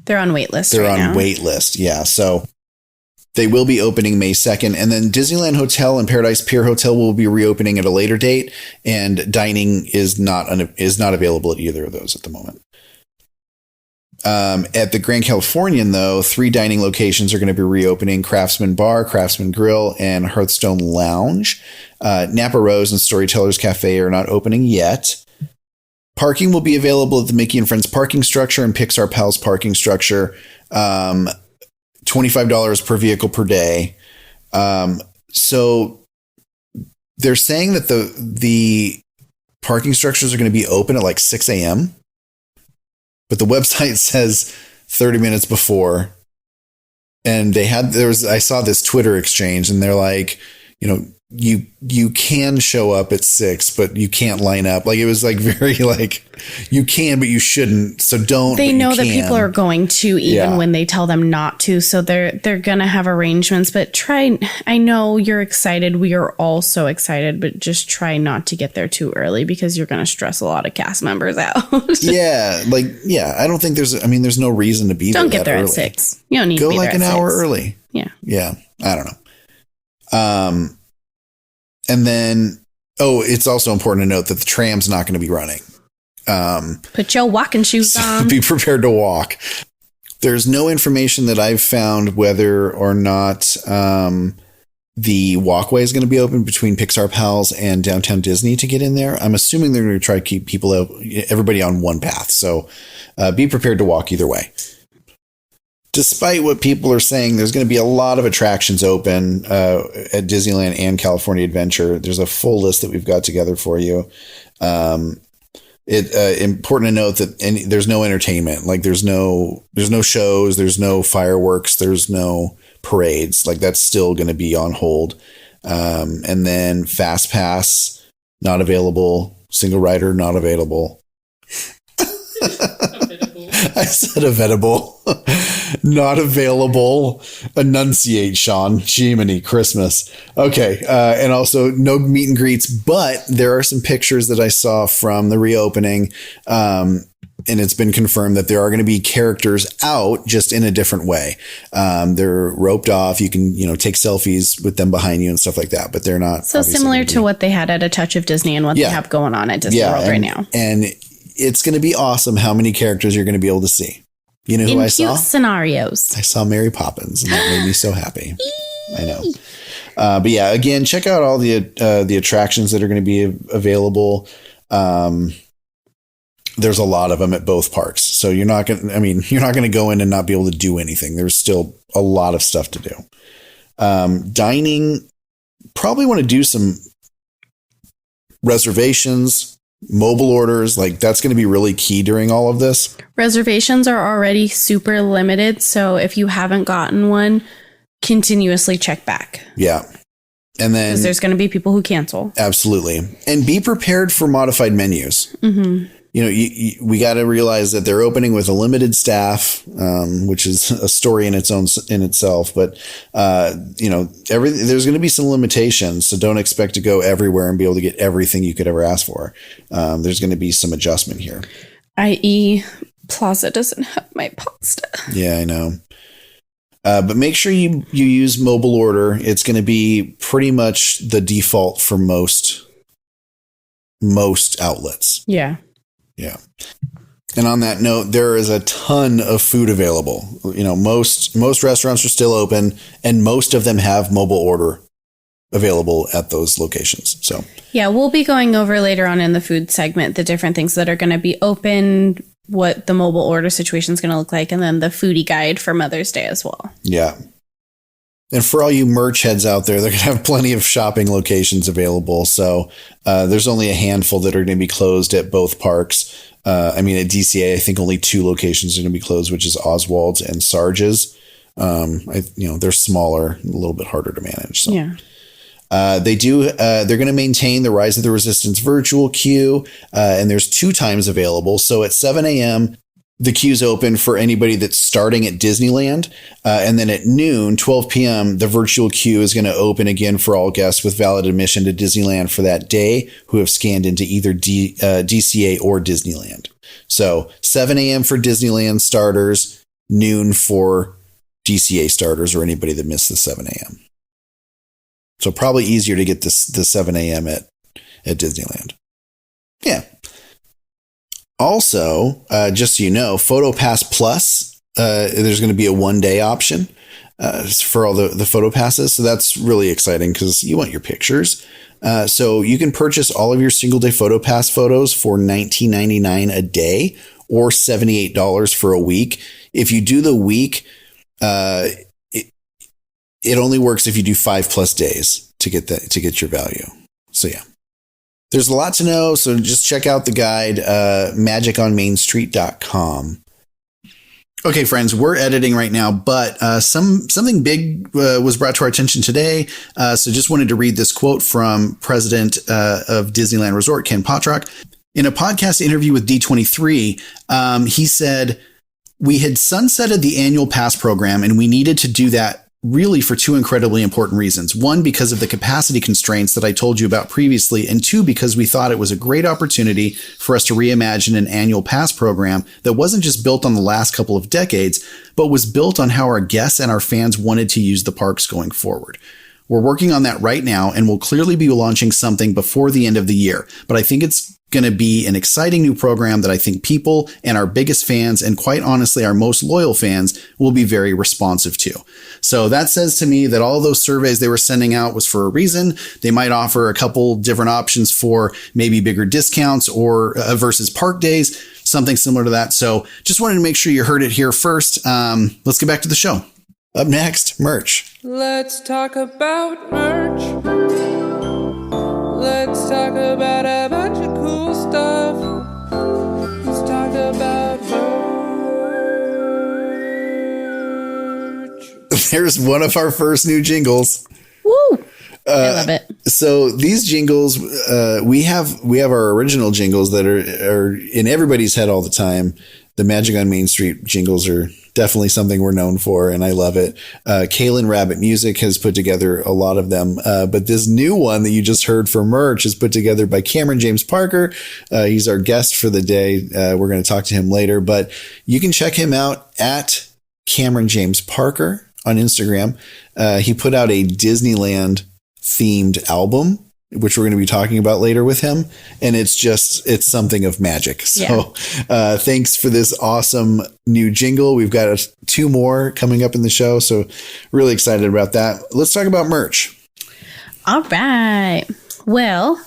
They're on wait list. They're on wait list. Yeah. So they will be opening May 2nd, and then Disneyland Hotel and Paradise Pier Hotel will be reopening at a later date, and dining is not available at either of those at the moment. At the Grand Californian, though, 3 dining locations are going to be reopening: Craftsman Bar, Craftsman Grill, and Hearthstone Lounge. Napa Rose and Storytellers Cafe are not opening yet. Parking will be available at the Mickey and Friends parking structure and Pixar Pals parking structure. $25 per vehicle per day. So they're saying that the parking structures are going to be open at like 6 a.m., but the website says 30 minutes before. And I saw this Twitter exchange, and they're like, you know, you can show up at 6, but you can't line up. Like, it was like very like, you can, but you shouldn't. So don't. They know that people are going to, even when they tell them not to. So they're going to have arrangements, but I know you're excited. We are all so excited, but just try not to get there too early, because you're going to stress a lot of cast members out. I don't think there's no reason to be there. Don't get there early. at 6. You don't need to be there at 6. Go like an hour early. Yeah. Yeah. I don't know. And then, it's also important to note that the tram's not going to be running. Put your walking shoes on. Be prepared to walk. There's no information that I've found whether or not the walkway is going to be open between Pixar Pals and Downtown Disney to get in there. I'm assuming they're going to try to keep everybody on one path. So be prepared to walk either way. Despite what people are saying, there's going to be a lot of attractions open at Disneyland and California Adventure. There's a full list that we've got together for you. Important to note that there's no entertainment. Like there's no shows, there's no fireworks, there's no parades. Like that's still going to be on hold. And then Fast Pass not available, single rider not available. I said available, not available. Enunciate, Sean. Jiminy Christmas. Okay. And also no meet and greets, but there are some pictures that I saw from the reopening. And it's been confirmed that there are going to be characters out just in a different way. They're roped off. You can, take selfies with them behind you and stuff like that, but they're not. So similar to what they had at A Touch of Disney and what they have going on at Disney World right now. And it's going to be awesome how many characters you're going to be able to see. You know who I saw? In cute scenarios. I saw Mary Poppins, and that made me so happy. I know. But yeah, again, check out all the attractions that are going to be available. There's a lot of them at both parks. So you're not going to go in and not be able to do anything. There's still a lot of stuff to do. Dining, probably want to do some reservations, mobile orders. Like that's going to be really key during all of this. Reservations are already super limited. So if you haven't gotten one, continuously check back. Yeah. And then because there's going to be people who cancel. Absolutely. And be prepared for modified menus. Mm-hmm. We got to realize that they're opening with a limited staff, which is a story in itself. But there's going to be some limitations, so don't expect to go everywhere and be able to get everything you could ever ask for. There's going to be some adjustment here. I.e., Plaza doesn't have my pasta. Yeah, I know. But make sure you use mobile order. It's going to be pretty much the default for most outlets. Yeah. Yeah. And on that note, there is a ton of food available. Most restaurants are still open and most of them have mobile order available at those locations. So, yeah, we'll be going over later on in the food segment, the different things that are going to be open, what the mobile order situation is going to look like, and then the foodie guide for Mother's Day as well. Yeah. And for all you merch heads out there, they're going to have plenty of shopping locations available. So there's only a handful that are going to be closed at both parks. At DCA, I think only 2 locations are going to be closed, which is Oswald's and Sarge's. They're smaller, a little bit harder to manage. So. Yeah. They're going to maintain the Rise of the Resistance virtual queue, and there's 2 times available. So at 7 a.m., the queue's open for anybody that's starting at Disneyland. And then at noon, 12 p.m., the virtual queue is going to open again for all guests with valid admission to Disneyland for that day who have scanned into either DCA or Disneyland. So 7 a.m. for Disneyland starters, noon for DCA starters or anybody that missed the 7 a.m. So probably easier to get the 7 a.m. at Disneyland. Yeah. Also, just so you know, PhotoPass Plus, there's going to be a 1-day option for all the PhotoPasses. So that's really exciting because you want your pictures. So you can purchase all of your single-day PhotoPass photos for $19.99 a day or $78 for a week. If you do the week, it only works if you do 5+ days to get your value. So yeah. There's a lot to know, so just check out the guide, magiconmainstreet.com. Okay, friends, we're editing right now, but something big was brought to our attention today. So just wanted to read this quote from President of Disneyland Resort, Ken Potrock. In a podcast interview with D23, he said, "We had sunsetted the annual pass program, and we needed to do that really for 2 incredibly important reasons. 1, because of the capacity constraints that I told you about previously, and 2, because we thought it was a great opportunity for us to reimagine an annual pass program that wasn't just built on the last couple of decades, but was built on how our guests and our fans wanted to use the parks going forward. We're working on that right now, and we'll clearly be launching something before the end of the year. But I think it's going to be an exciting new program that I think people and our biggest fans, and quite honestly, our most loyal fans, will be very responsive to. So that says to me that all those surveys they were sending out was for a reason. They might offer a couple different options for maybe bigger discounts or versus park days, something similar to that. So just wanted to make sure you heard it here first. Let's get back to the show. Up next, merch. Let's talk about merch. Let's talk about a bunch of cool stuff. Let's talk about merch. There's one of our first new jingles. Woo! I love it. So these jingles, we have our original jingles that are in everybody's head all the time. The Magic on Main Street jingles are definitely something we're known for, and I love it. Kaylin Rabbit Music has put together a lot of them, but this new one that you just heard for merch is put together by Cameron James Parker. He's our guest for the day. We're going to talk to him later, but you can check him out at Cameron James Parker on Instagram. He put out a Disneyland themed album, which we're going to be talking about later with him. And it's something of magic. So thanks for this awesome new jingle. We've got 2 more coming up in the show. So really excited about that. Let's talk about merch. All right. Well,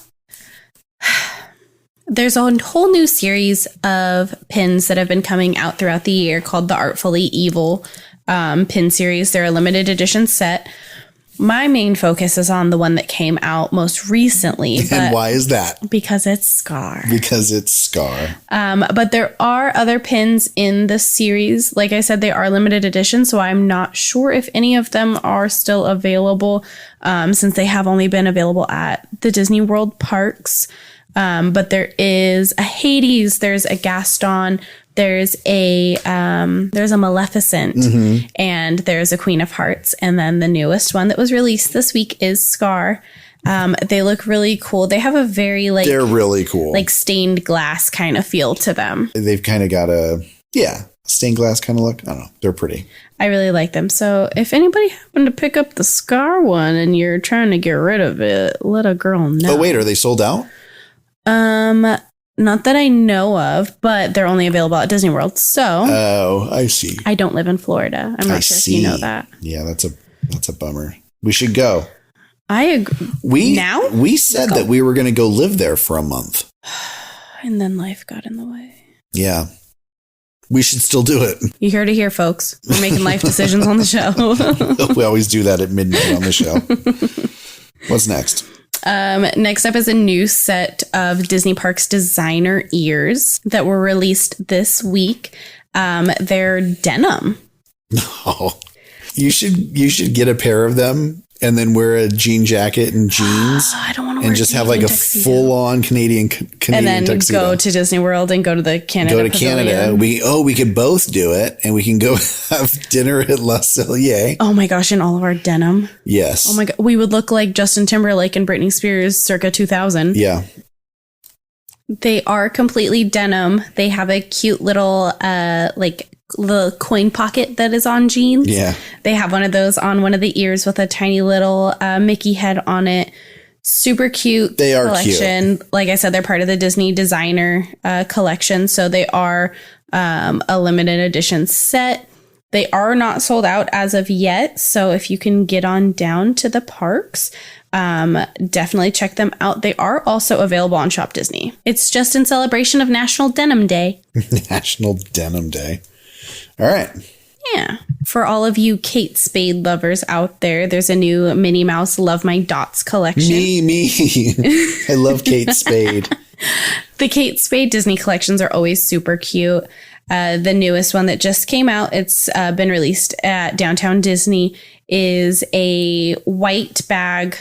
there's a whole new series of pins that have been coming out throughout the year called the Artfully Evil pin series. They're a limited edition set. My main focus is on the one that came out most recently. And why is that? Because it's Scar. But there are other pins in the series. Like I said, they are limited edition, so I'm not sure if any of them are still available since they have only been available at the Disney World parks. But there is a Hades, there's a Gaston, there's a Maleficent, and there's a Queen of Hearts. And then the newest one that was released this week is Scar. They look really cool. They have a very they're really cool, like stained glass kind of feel to them. They've kind of got a stained glass kind of look. I don't know. They're pretty. I really like them. So if anybody happened to pick up the Scar one and you're trying to get rid of it, let a girl know. Oh wait, are they sold out? Not that I know of, but they're only available at Disney World. So, oh, I see. I don't live in Florida. I'm not sure if you know that. Yeah, that's a bummer. We should go. I agree. We said that we were going to go live there for a month, and then life got in the way. Yeah, we should still do it. You heard it here, folks. We're making life decisions on the show. We always do that at midnight on the show. What's next? Next up is a new set of Disney Parks designer ears that were released this week. They're denim. Oh, you should get a pair of them and then wear a jean jacket and jeans. I don't want to wear and just have like a full-on Canadian and then tuxedo. Go to Disney World and go to the Canada. Go to Canada. We could both do it, and we can go have dinner at La Cellier. Oh my gosh! In all of our denim. Yes. Oh my god, we would look like Justin Timberlake and Britney Spears circa 2000. Yeah. They are completely denim. They have a cute little the coin pocket that is on jeans. Yeah. They have one of those on one of the ears with a tiny little Mickey head on it. Super cute. They are collection. cute. Like I said, they're part of the Disney designer collection. So they are a limited edition set. They are not sold out as of yet. So if you can get on down to the parks, definitely check them out. They are also available on Shop Disney. It's just in celebration of National Denim Day. National Denim Day. All right. Yeah. For all of you Kate Spade lovers out there, there's a new Minnie Mouse Love My Dots collection. Me. I love Kate Spade. The Kate Spade Disney collections are always super cute. The newest one that just came out, it's been released at Downtown Disney, is a white bag,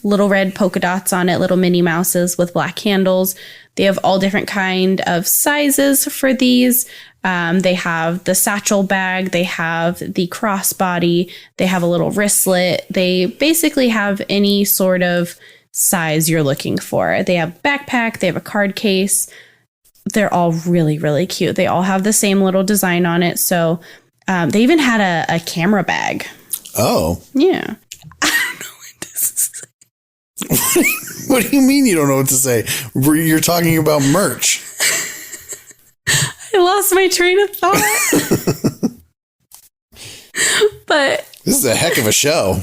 little red polka dots on it, little Minnie Mouses with black handles. They have all different kind of sizes for these. They have the satchel bag, they have the crossbody, they have a little wristlet. They basically have any sort of size you're looking for. They have backpack, they have a card case. They're all really, really cute. They all have the same little design on it. So they even had a camera bag. Oh. Yeah. I don't know what this is. What do you mean you don't know what to say? You're talking about merch. I lost my train of thought. But this is a heck of a show.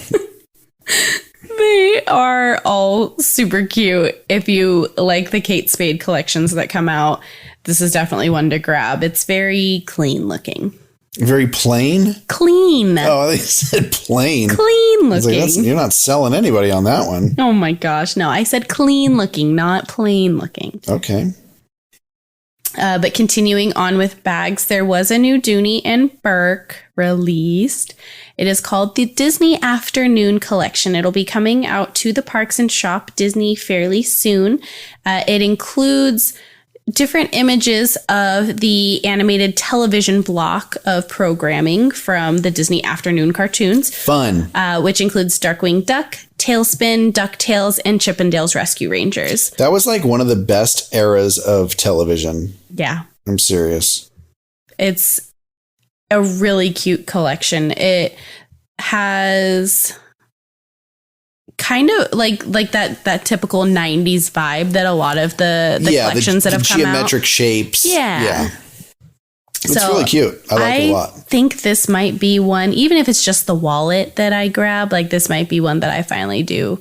They are all super cute. If you like the Kate Spade collections that come out, this is definitely one to grab. It's very clean looking. Very plain? Clean. Oh, they said plain. Clean looking. Like, you're not selling anybody on that one. Oh my gosh. No, I said clean looking, not plain looking. Okay. But continuing on with bags, there was a new Dooney and Burke released. It is called the Disney Afternoon Collection. It'll be coming out to the parks and shop Disney fairly soon. It includes different images of the animated television block of programming from the Disney Afternoon cartoons. Fun. Which includes Darkwing Duck, Tailspin, DuckTales, and Chippendales Rescue Rangers. That was like one of the best eras of television. Yeah. I'm serious. It's a really cute collection. It has kind of like that typical 90s vibe that a lot of the collections that have come out. Geometric shapes. Yeah. It's really cute. I like it a lot. I think this might be one, even if it's just the wallet that I grab, like this might be one that I finally do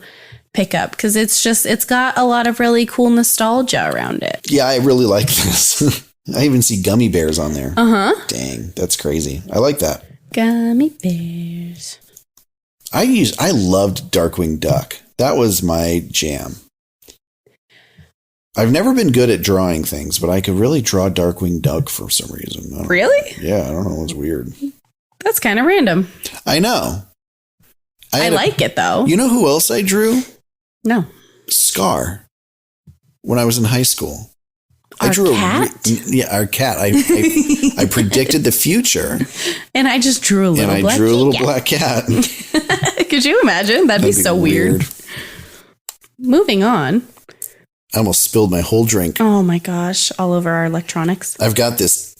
pick up because it's got a lot of really cool nostalgia around it. Yeah, I really like this. I even see gummy bears on there. Uh-huh. Dang, that's crazy. I like that. Gummy bears. I loved Darkwing Duck. That was my jam. I've never been good at drawing things, but I could really draw Darkwing Duck for some reason. Really? Yeah, I don't know. It's weird. That's kind of random. I know. I like it, though. You know who else I drew? No. Scar. When I was in high school. Our cat? Our cat. I predicted the future. And I just drew a little black cat. drew a little black cat. Could you imagine? That'd be so weird. Moving on. I almost spilled my whole drink. Oh my gosh, all over our electronics. I've got this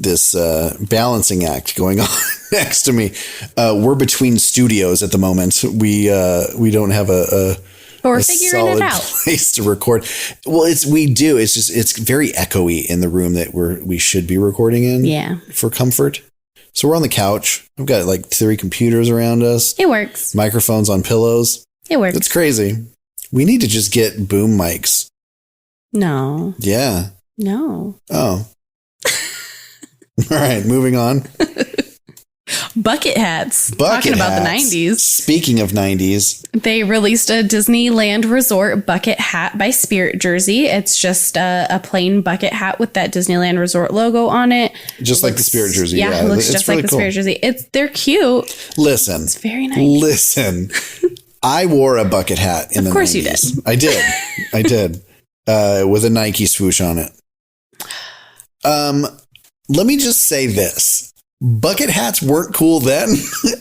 balancing act going on next to me. We're between studios at the moment. We don't have a figuring it out. Place to record. Well, we do. It's just it's very echoey in the room that we should be recording in. Yeah. For comfort. So we're on the couch. I've got like 3 computers around us. It works. Microphones on pillows. It works. It's crazy. We need to just get boom mics. No. Yeah. No. Oh. All right, moving on. Bucket hats. Talking about the 90s. Speaking of 90s. They released a Disneyland Resort bucket hat by Spirit Jersey. It's just a plain bucket hat with that Disneyland Resort logo on it. Just like the Spirit Jersey. Yeah, it looks just really like the Spirit Jersey. They're cute. Listen. It's very nice. Listen. I wore a bucket hat in the 90s. Of course you did. I did. With a Nike swoosh on it. Let me just say this. Bucket hats weren't cool then,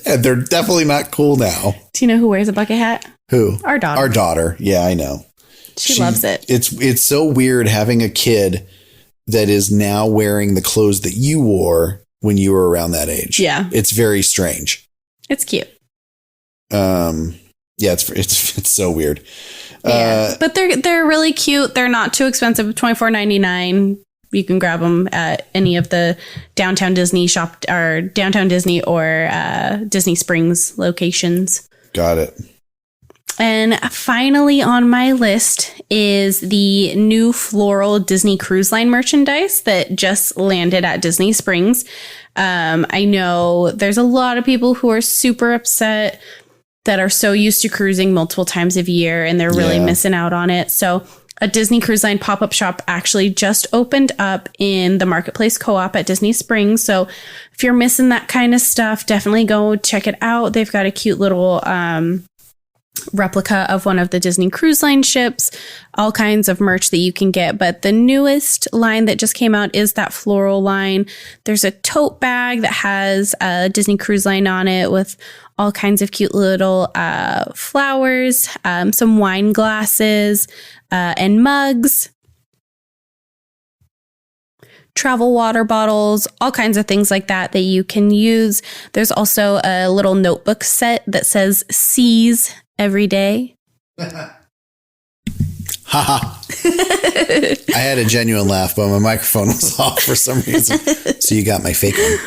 and they're definitely not cool now. Do you know who wears a bucket hat? Who? Our daughter. Our daughter. Yeah, I know. She loves it. It's so weird having a kid that is now wearing the clothes that you wore when you were around that age. Yeah. It's very strange. It's cute. Yeah, it's so weird. Yeah, but they're really cute. They're not too expensive. $24.99. You can grab them at any of the downtown Disney shop or downtown Disney or Disney Springs locations. Got it. And finally on my list is the new floral Disney Cruise Line merchandise that just landed at Disney Springs. I know there's a lot of people who are super upset that are so used to cruising multiple times a year and they're really missing out on it. So a Disney Cruise Line pop-up shop actually just opened up in the Marketplace Co-op at Disney Springs. So if you're missing that kind of stuff, definitely go check it out. They've got a cute little replica of one of the Disney Cruise Line ships, all kinds of merch that you can get. But the newest line that just came out is that floral line. There's a tote bag that has a Disney Cruise Line on it with all kinds of cute little flowers, some wine glasses, and mugs, travel water bottles, all kinds of things like that you can use. There's also a little notebook set that says "Seas every day." Haha. I had a genuine laugh, but my microphone was off for some reason. So you got my fake one.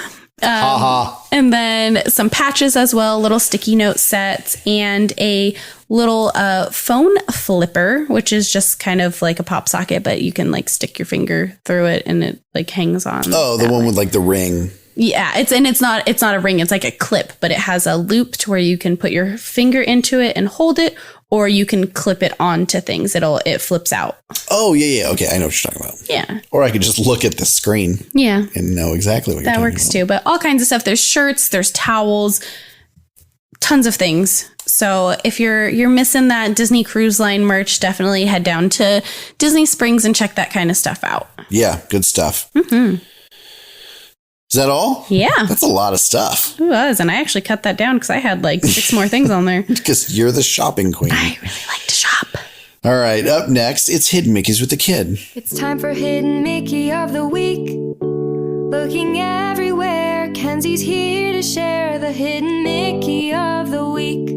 Haha. And then some patches as well, little sticky note sets, and a little phone flipper, which is just kind of like a pop socket, but you can like stick your finger through it and it like hangs on. Oh, the one with like the ring. Yeah, it's not a ring, it's like a clip, but it has a loop to where you can put your finger into it and hold it, or you can clip it onto things. It flips out. Oh, yeah. Okay, I know what you're talking about. Yeah. Or I could just look at the screen. Yeah. And know exactly what you're talking about. That works too, but all kinds of stuff. There's shirts, there's towels, tons of things. So if you're missing that Disney Cruise Line merch, definitely head down to Disney Springs and check that kind of stuff out. Yeah, good stuff. Mm-hmm. Is that all? Yeah. That's a lot of stuff. It was, and I actually cut that down because I had like 6 more things on there. Because you're the shopping queen. I really like to shop. All right, up next, it's Hidden Mickeys with the Kid. It's time for Hidden Mickey of the Week. Looking everywhere, Kenzie's here to share the Hidden Mickey of the Week.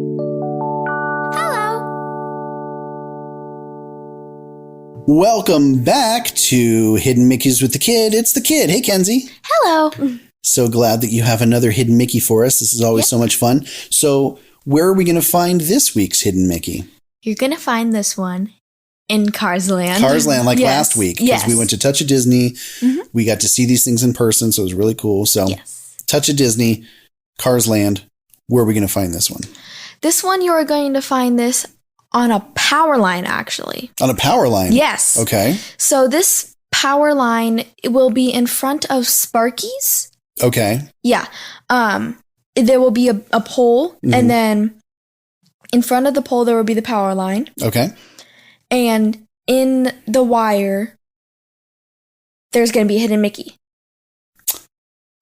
Hello. Welcome back to Hidden Mickeys with the Kid. It's the Kid. Hey, Kenzie. Hello. So glad that you have another Hidden Mickey for us. This is always so much fun. So where are we going to find this week's Hidden Mickey? You're going to find this one in Cars Land. Cars Land, like last week. Because we went to Touch of Disney. Mm-hmm. We got to see these things in person, so it was really cool. So Touch of Disney, Cars Land. Where are we going to find this one? This one, you are going to find this on a power line, actually. On a power line? Yes. Okay. So this power line will be in front of Sparky's. Okay. Yeah. There will be a pole, and then in front of the pole, there will be the power line. Okay. And in the wire, there's going to be a Hidden Mickey.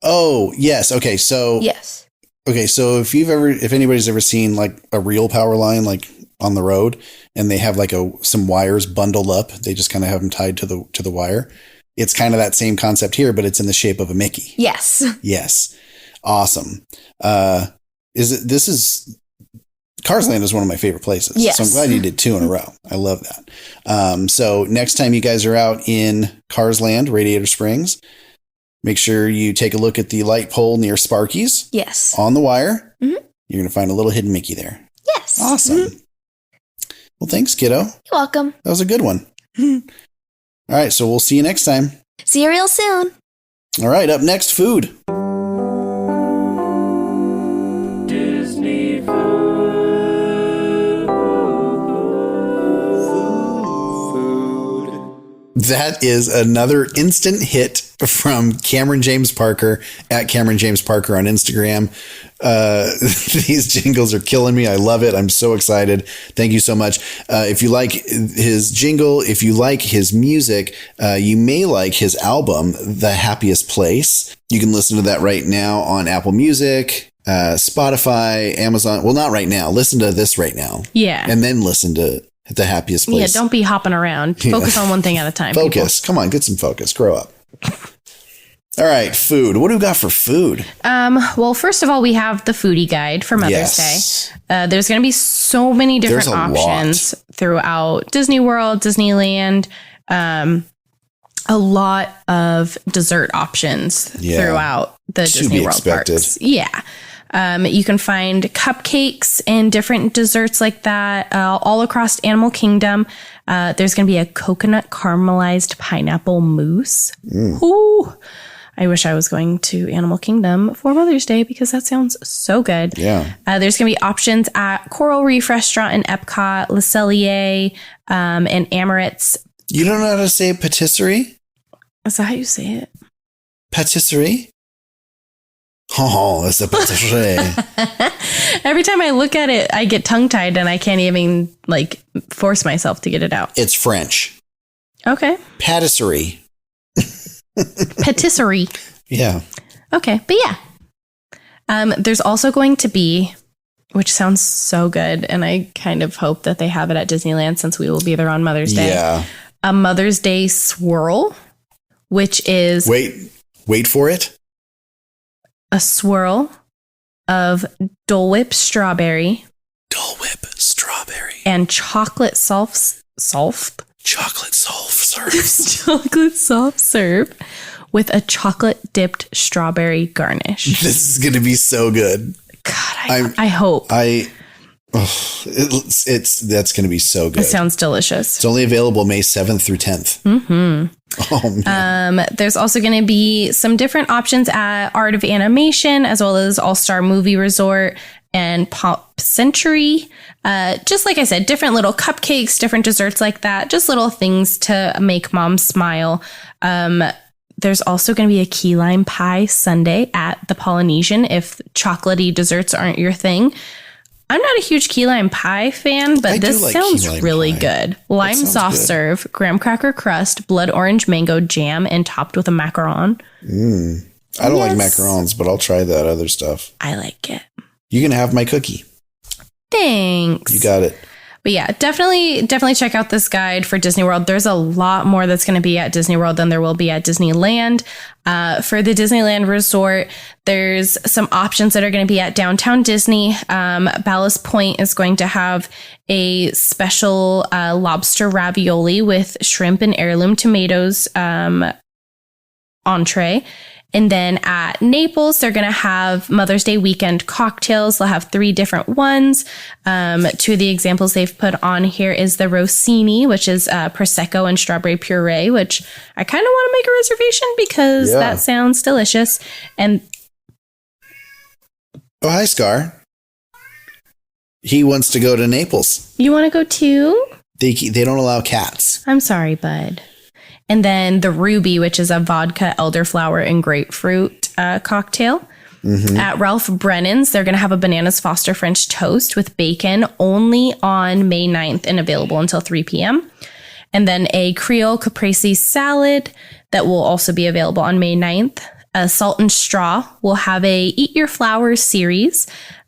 Oh, yes. Okay. So. Yes. Okay. So if anybody's ever seen like a real power line, like on the road, and they have like some wires bundled up, they just kind of have them tied to the wire. It's kind of that same concept here, but it's in the shape of a Mickey. Yes. Yes. Awesome. Cars Land is one of my favorite places. Yes. So I'm glad you did 2 in a row. I love that. So next time you guys are out in Cars Land, Radiator Springs, make sure you take a look at the light pole near Sparky's. Yes. On the wire. Mm-hmm. You're going to find a little hidden Mickey there. Yes. Awesome. Mm-hmm. Well, thanks, kiddo. You're welcome. That was a good one. All right. So we'll see you next time. See you real soon. All right. Up next, food. Disney food. That is another instant hit from Cameron James Parker at Cameron James Parker on Instagram. These jingles are killing me. I love it. I'm so excited. Thank you so much. If you like his jingle, if you like his music, you may like his album, The Happiest Place. You can listen to that right now on Apple Music, Spotify, Amazon. Well, not right now. Listen to this right now. Yeah. And then listen to The Happiest Place. Yeah, don't be hopping around. Focus on one thing at a time. Focus. People. Come on, get some focus. Grow up. All right, food. What do we got for food? Well, first of all, we have the foodie guide for Mother's Day. There's going to be so many different options throughout Disney World, Disneyland. A lot of dessert options throughout the Disney World parks. Yeah. You can find cupcakes and different desserts like that all across Animal Kingdom. There's going to be a coconut caramelized pineapple mousse. Ooh, I wish I was going to Animal Kingdom for Mother's Day because that sounds so good. Yeah. There's going to be options at Coral Reef Restaurant in Epcot, Le Cellier, and Amorette's. You don't know how to say patisserie? Is that how you say it? Patisserie? Oh, it's a patisserie. Every time I look at it, I get tongue-tied and I can't even force myself to get it out. It's French. Okay. Patisserie. Patisserie. Yeah. Okay. But yeah. There's also going to be, which sounds so good, and I kind of hope that they have it at Disneyland since we will be there on Mother's Day. Yeah. A Mother's Day swirl, which is... Wait for it. A swirl of Dole Whip strawberry. Dole Whip strawberry. And chocolate chocolate soft serve. Chocolate soft serve with a chocolate dipped strawberry garnish. This is going to be so good. God, I hope. That's going to be so good. It sounds delicious. It's only available May 7th through 10th. Mm-hmm. Oh, man. There's also going to be some different options at Art of Animation, as well as All-Star Movie Resort and Pop Century. Just like I said, different little cupcakes, different desserts like that. Just little things to make mom smile. There's also going to be a key lime pie sundae at the Polynesian if chocolatey desserts aren't your thing. I'm not a huge key lime pie fan, but this sounds really good. Lime soft serve, graham cracker crust, blood orange mango jam, and topped with a macaron. I don't like macarons, but I'll try that other stuff. I like it. You can have my cookie. Thanks. You got it. But yeah, definitely check out this guide for Disney World. There's a lot more that's going to be at Disney World than there will be at Disneyland. For the Disneyland Resort, there's some options that are going to be at Downtown Disney. Ballast Point is going to have a special lobster ravioli with shrimp and heirloom tomatoes entree. And then at Naples, they're going to have Mother's Day weekend cocktails. They'll have 3 different ones. 2 of the examples they've put on here is the Rossini, which is Prosecco and strawberry puree, which I kind of want to make a reservation because that sounds delicious. And oh, hi, Scar. He wants to go to Naples. You want to go too? They don't allow cats. I'm sorry, bud. And then the Ruby, which is a vodka, elderflower, and grapefruit cocktail. Mm-hmm. At Ralph Brennan's, they're going to have a bananas Foster French toast with bacon only on May 9th and available until 3 p.m. And then a Creole caprese salad that will also be available on May 9th. Salt and Straw will have a Eat Your Flowers series.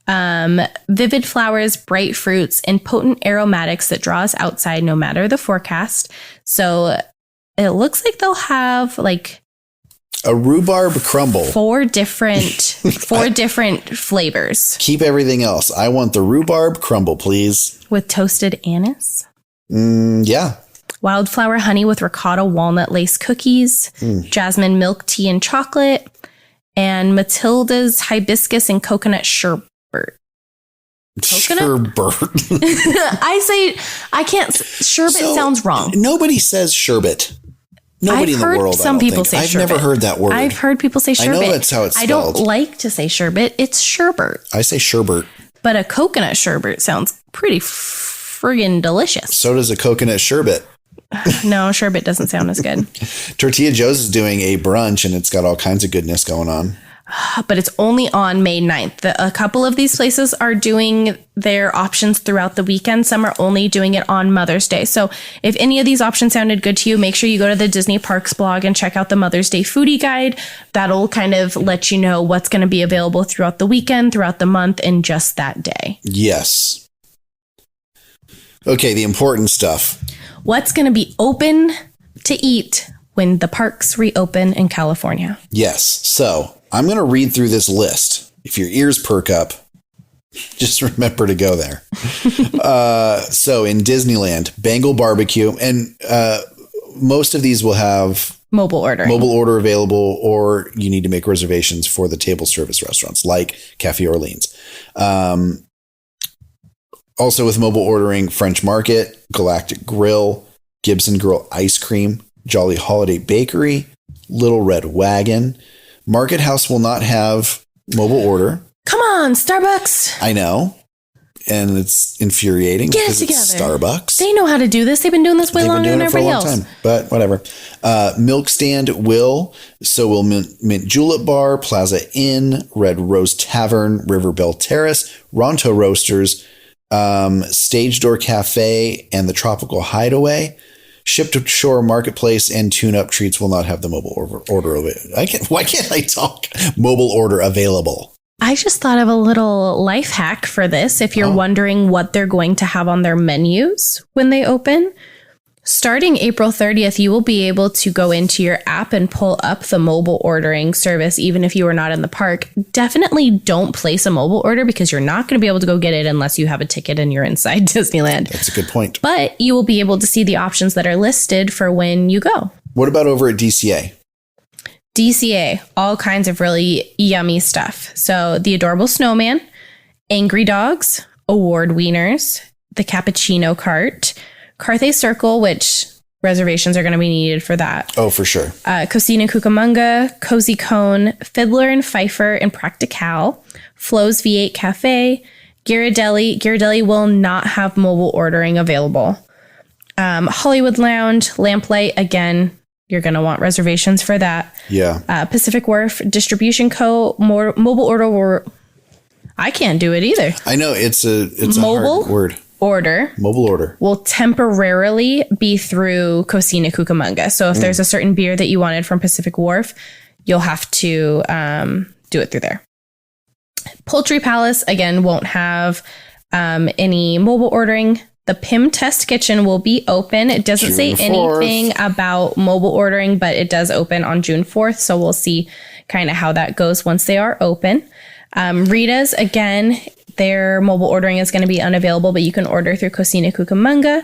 Vivid flowers, bright fruits, and potent aromatics that draw us outside no matter the forecast. So it looks like they'll have like a rhubarb crumble. 4 different flavors. Keep everything else. I want the rhubarb crumble, please. With toasted anise? Yeah. Wildflower honey with ricotta walnut lace cookies. Jasmine milk tea and chocolate. And Matilda's hibiscus and coconut sherbet. Sherbet. Sherbet sounds wrong. Nobody says sherbet. Nobody in the world. Some people say sherbet. I've never heard that word. I've heard people say sherbet. I know that's how it's spelled. I don't like to say sherbet. It's sherbet. I say sherbet. But a coconut sherbet sounds pretty friggin' delicious. So does a coconut sherbet. No, sherbet doesn't sound as good. Tortilla Joe's is doing a brunch and it's got all kinds of goodness going on. But it's only on May 9th. A couple of these places are doing their options throughout the weekend. Some are only doing it on Mother's Day. So if any of these options sounded good to you, make sure you go to the Disney Parks blog and check out the Mother's Day foodie guide. That'll kind of let you know what's going to be available throughout the weekend, throughout the month, and just that day. Yes. Okay, the important stuff. What's going to be open to eat when the parks reopen in California? Yes. So I'm going to read through this list. If your ears perk up, just remember to go there. So in Disneyland, Bengal barbecue, and most of these will have mobile order available, or you need to make reservations for the table service restaurants like Cafe Orleans. Also with mobile ordering, French Market, Galactic Grill, Gibson Girl Ice Cream, Jolly Holiday Bakery, Little Red Wagon. Market House will not have mobile order. Come on, Starbucks. I know. And it's infuriating. Get it together. It's Starbucks. They know how to do this. They've been doing this way longer than everybody else. But whatever. Milk Stand will. So will Mint Julep Bar, Plaza Inn, Red Rose Tavern, River Bell Terrace, Ronto Roasters, Stage Door Cafe, and the Tropical Hideaway. Ship to Shore Marketplace and Tune Up Treats will not have the mobile order. Why can't I talk? Mobile order available. I just thought of a little life hack for this if you're wondering what they're going to have on their menus when they open. Starting April 30th, you will be able to go into your app and pull up the mobile ordering service, even if you are not in the park. Definitely don't place a mobile order because you're not going to be able to go get it unless you have a ticket and you're inside Disneyland. That's a good point. But you will be able to see the options that are listed for when you go. What about over at DCA? DCA, all kinds of really yummy stuff. So the Adorable Snowman, Angry Dogs, Award Wieners, the Cappuccino Cart, Carthay Circle, which reservations are going to be needed for that. Oh, for sure. Cocina Cucamonga, Cozy Cone, Fiddler and Pfeiffer and Practical, Flo's V8 Cafe, Ghirardelli. Ghirardelli will not have mobile ordering available. Hollywood Lounge, Lamplight, again, you're going to want reservations for that. Yeah. Pacific Wharf, Distribution Co., mobile order. I can't do it either. I know, it's a mobile hard word. Mobile order will temporarily be through Cocina Cucamonga. So if there's a certain beer that you wanted from Pacific Wharf, you'll have to do it through there. Poultry Palace, again, won't have any mobile ordering. The Pim Test Kitchen will be open. It doesn't say anything about mobile ordering, but it does open on June 4th. So we'll see kind of how that goes once they are open. Rita's, again, their mobile ordering is going to be unavailable, but you can order through Cocina Cucamonga.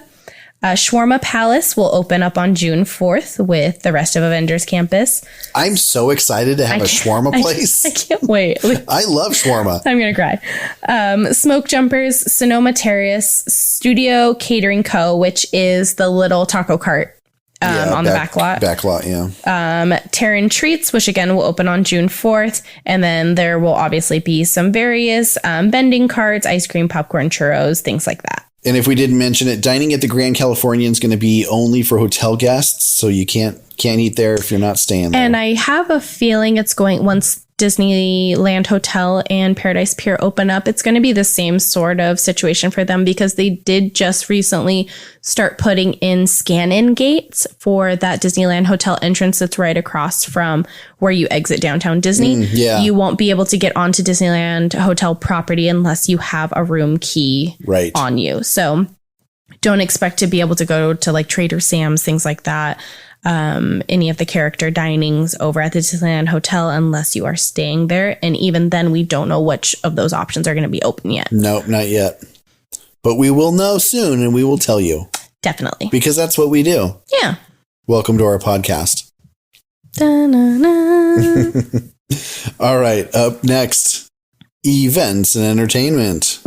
Shawarma Palace will open up on June 4th with the rest of Avengers Campus. I'm so excited to have a shawarma place. I can't wait. I love shawarma. I'm going to cry. Smoke Jumpers, Sonoma Terrace, Studio Catering Co., which is the little taco cart on the back lot. Back lot, yeah. Terran Treats, which again will open on June 4th. And then there will obviously be some various vending carts, ice cream, popcorn, churros, things like that. And if we didn't mention it, dining at the Grand Californian is going to be only for hotel guests. So you can't eat there if you're not staying there. And I have a feeling it's going, once Disneyland Hotel and Paradise Pier open up, it's going to be the same sort of situation for them because they did just recently start putting in scan-in gates for that Disneyland Hotel entrance that's right across from where you exit downtown Disney. Yeah. You won't be able to get onto Disneyland Hotel property unless you have a room key on you. So don't expect to be able to go to like Trader Sam's, things like that. Any of the character dinings over at the Disneyland Hotel unless you are staying there. And even then, we don't know which of those options are going to be open yet. Nope, not yet. But we will know soon and we will tell you. Definitely. Because that's what we do. Yeah. Welcome to our podcast. All right. Up next, events and entertainment.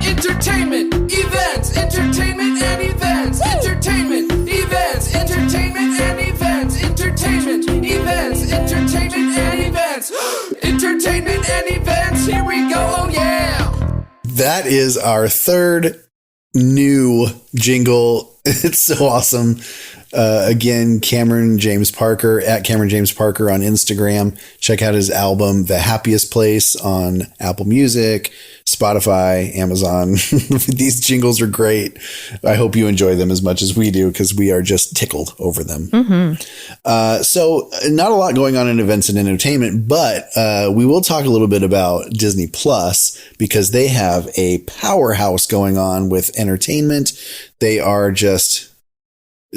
Entertainment, events, entertainment and events. Entertainment, events, entertainment and events. Entertainment, events, entertainment and events. Entertainment and events. Here we go. Oh yeah. That is our third new jingle. It's so awesome. Again, Cameron James Parker at Cameron James Parker on Instagram. Check out his album, The Happiest Place, on Apple Music, Spotify, Amazon. These jingles are great. I hope you enjoy them as much as we do because we are just tickled over them. Mm-hmm. So not a lot going on in events and entertainment, but we will talk a little bit about Disney Plus because they have a powerhouse going on with entertainment. They are just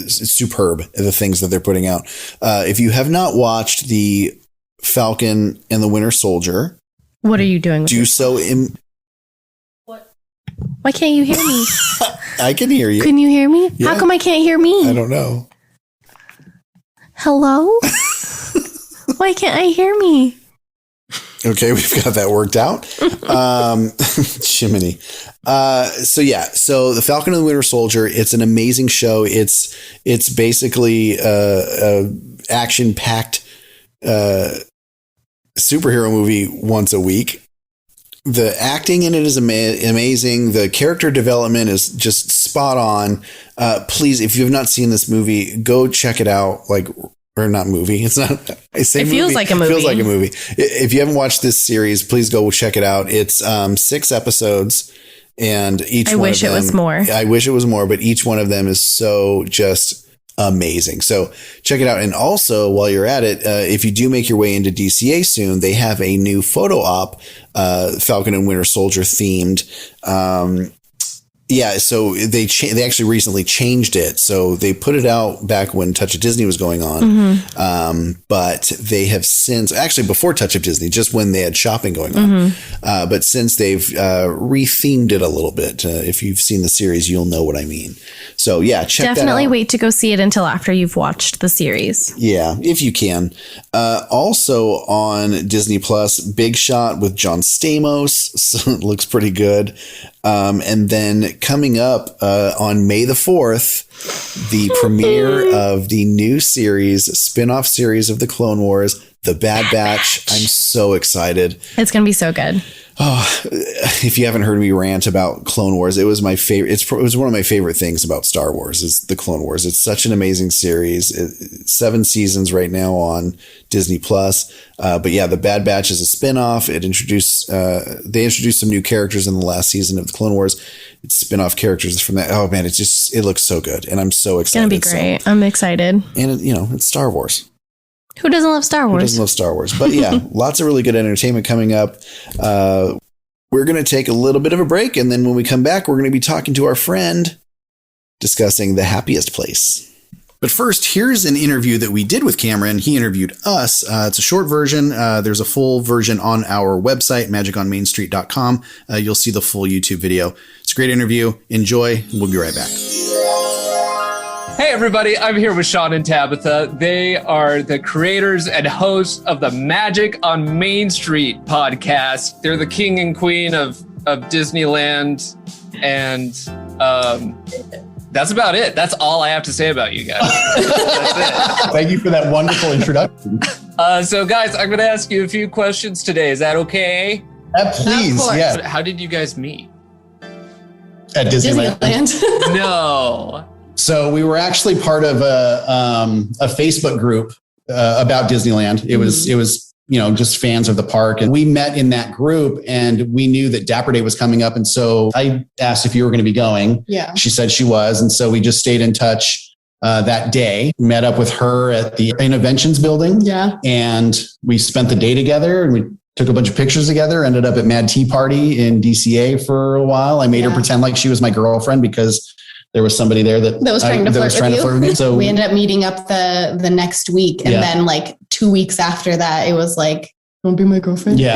superb, the things that they're putting out. If you have not watched the Falcon and the Winter Soldier, what are you doing? Do so in. Why can't you hear me? I can hear you. Can you hear me? Yeah. How come I can't hear me? I don't know. Hello? Why can't I hear me? Okay, we've got that worked out. Shiminy. So the Falcon and the Winter Soldier, it's an amazing show. It's basically a action-packed superhero movie once a week. The acting in it is amazing. The character development is just spot on. Please, if you have not seen this movie, go check it out. Or not movie. It's not. I say it movie. Feels like a movie. It feels like a movie. If you haven't watched this series, please go check it out. It's 6 episodes, and each one of them. I wish it was more. I wish it was more, but each one of them is so just amazing. So check it out. And also, while you're at it, if you do make your way into DCA soon, they have a new photo op, Falcon and Winter Soldier themed. Yeah, so they actually recently changed it. So they put it out back when Touch of Disney was going on, but they have since, actually before Touch of Disney, just when they had shopping going on. But since they've rethemed it a little bit, if you've seen the series, you'll know what I mean. So yeah, check that out. Definitely wait to go see it until after you've watched the series. Yeah, if you can. Also on Disney Plus, Big Shot with John Stamos. So it looks pretty good. And then coming up on May the 4th, the premiere of the new series, spin-off series of the Clone Wars, The Bad Batch. I'm so excited. It's going to be so good. Oh, if you haven't heard me rant about Clone Wars, it was my favorite. It was one of my favorite things about Star Wars is the Clone Wars. It's such an amazing series. 7 seasons right now on Disney Plus. But yeah, The Bad Batch is a spinoff. They introduced some new characters in the last season of the Clone Wars. It's spin-off characters from that. Oh man, it looks so good. And I'm so excited. It's going to be great. I'm excited. And it's Star Wars. Who doesn't love Star Wars? Who doesn't love Star Wars? But yeah, lots of really good entertainment coming up. We're going to take a little bit of a break. And then when we come back, we're going to be talking to our friend discussing the happiest place. But first, here's an interview that we did with Cameron. He interviewed us. It's a short version. There's a full version on our website, magiconmainstreet.com. You'll see the full YouTube video. It's a great interview. Enjoy. We'll be right back. Hey everybody, I'm here with Sean and Tabitha. They are the creators and hosts of the Magic on Main Street podcast. They're the king and queen of Disneyland, and that's about it. That's all I have to say about you guys. That's it. Thank you for that wonderful introduction. So guys, I'm going to ask you a few questions today. Is that okay? Please, yeah. How did you guys meet? At Disneyland. No. So we were actually part of a Facebook group about Disneyland. It was just fans of the park, and we met in that group, and we knew that Dapper Day was coming up, and so I asked if you were going to be going. Yeah, she said she was, and so we just stayed in touch that day. Met up with her at the Innoventions building. Yeah, and we spent the day together, and we took a bunch of pictures together. Ended up at Mad Tea Party in DCA for a while. I made her pretend like she was my girlfriend because there was somebody there that was trying to flirt with me. So we ended up meeting up the next week. And then like 2 weeks after that, it was like, "Don't be my girlfriend." Yeah.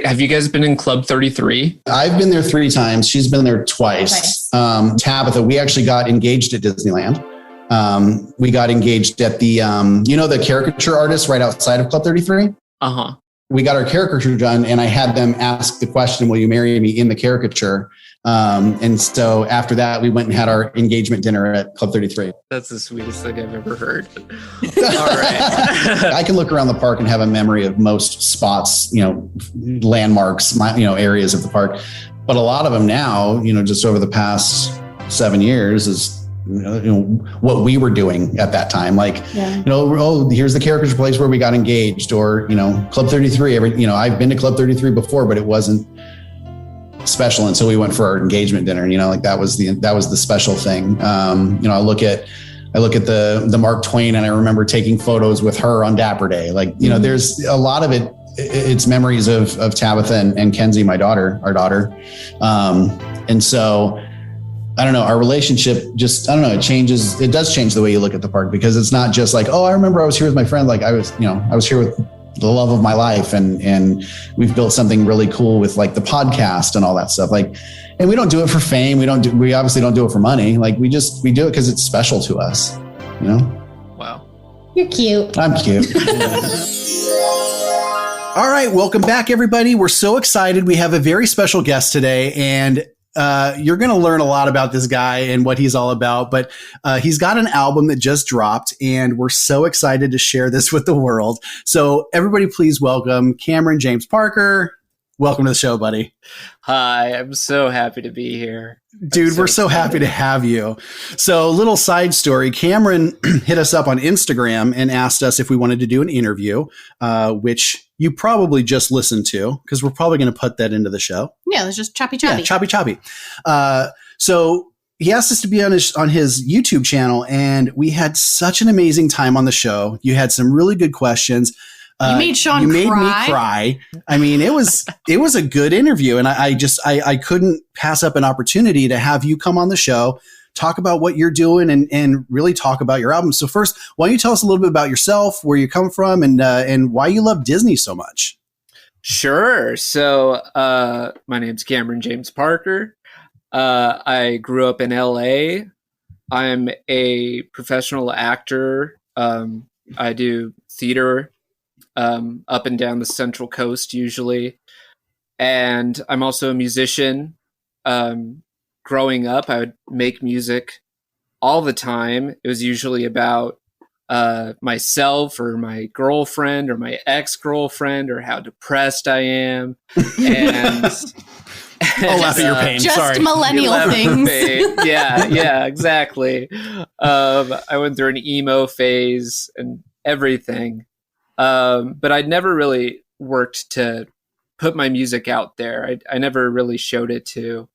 Have you guys been in Club 33? I've been there 3 times. She's been there twice. Tabitha, we actually got engaged at Disneyland. We got engaged at the, the caricature artist right outside of Club 33. Uh-huh. We got our caricature done, and I had them ask the question, "Will you marry me?" in the caricature. And so after that, we went and had our engagement dinner at Club 33. That's the sweetest thing I've ever heard. All right. I can look around the park and have a memory of most spots, landmarks, areas of the park. But a lot of them now, just over the past 7 years is, what we were doing at that time. Like, here's the caricature place where we got engaged, or, Club 33. I've been to Club 33 before, but it wasn't special until we went for our engagement dinner. That was the special thing. I look at the Mark Twain, and I remember taking photos with her on Dapper Day. There's a lot of it. It's memories of Tabitha and Kenzie, our daughter. And so I don't know, our relationship it changes. It does change the way you look at the park, because it's not just like, oh, I remember I was here with my friend. Like I was here with the love of my life, and we've built something really cool with like the podcast and all that stuff. Like, and we don't do it for fame. We obviously don't do it for money. Like we do it because it's special to us, Wow. You're cute. I'm cute. All right. Welcome back, everybody. We're so excited. We have a very special guest today, and you're going to learn a lot about this guy and what he's all about, but he's got an album that just dropped, and we're so excited to share this with the world. So everybody, please welcome Cameron James Parker. Welcome to the show, buddy. Hi, I'm so happy to be here. Dude, we're so happy to have you. So, little side story. Cameron hit us up on Instagram and asked us if we wanted to do an interview, which you probably just listened to, because we're probably going to put that into the show. Yeah, it's just choppy. Yeah, choppy. So he asked us to be on his YouTube channel, and we had such an amazing time on the show. You had some really good questions. You made Sean you made cry. me cry. I mean, it was a good interview, and I couldn't pass up an opportunity to have you come on the show, talk about what you're doing, and really talk about your album. So first, why don't you tell us a little bit about yourself, where you come from, and why you love Disney so much? Sure. So my name's Cameron James Parker. I grew up in LA. I'm a professional actor. I do theater up and down the Central Coast usually. And I'm also a musician. Growing up, I would make music all the time. It was usually about myself or my girlfriend or my ex-girlfriend or how depressed I am. And I'll laugh at your pain. Just Sorry. millennial things. Yeah, exactly. I went through an emo phase and everything. But I'd never really worked to put my music out there. I never really showed it to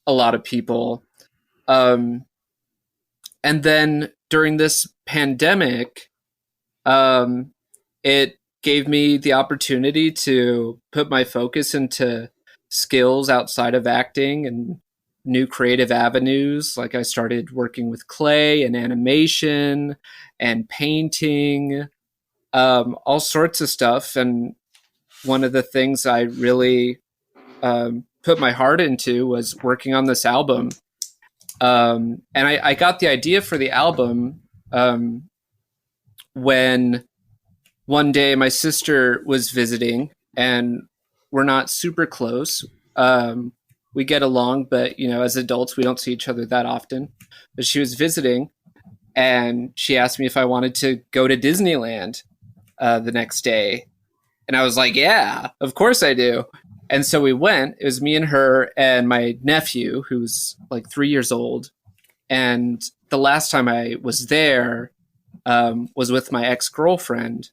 a lot of people. And then during this pandemic, it gave me the opportunity to put my focus into skills outside of acting and new creative avenues. Like I started working with clay and animation and painting, all sorts of stuff. And one of the things I really put my heart into was working on this album. And I got the idea for the album when one day my sister was visiting, and we're not super close. We get along, but as adults, we don't see each other that often. But she was visiting, and she asked me if I wanted to go to Disneyland the next day. And I was like, yeah, of course I do. And so we went. It was me and her and my nephew, who's like 3 years old. And the last time I was there was with my ex-girlfriend.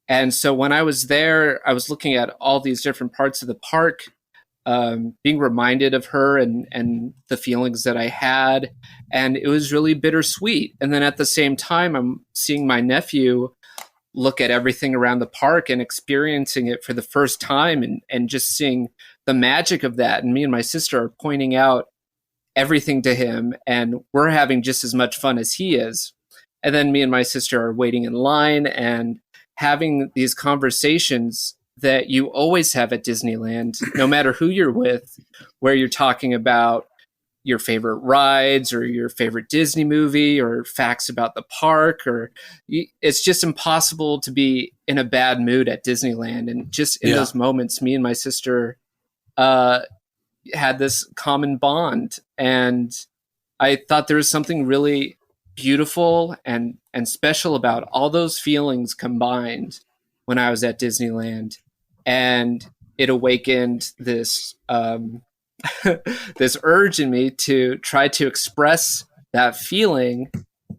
And so when I was there, I was looking at all these different parts of the park, being reminded of her and the feelings that I had. And it was really bittersweet. And then at the same time, I'm seeing my nephew look at everything around the park and experiencing it for the first time and just seeing the magic of that. And me and my sister are pointing out everything to him, and we're having just as much fun as he is. And then me and my sister are waiting in line and having these conversations that you always have at Disneyland, no matter who you're with, where you're talking about your favorite rides or your favorite Disney movie or facts about the park, or it's just impossible to be in a bad mood at Disneyland. And just in those moments, me and my sister had this common bond. And I thought there was something really beautiful and special about all those feelings combined when I was at Disneyland. And it awakened this this urge in me to try to express that feeling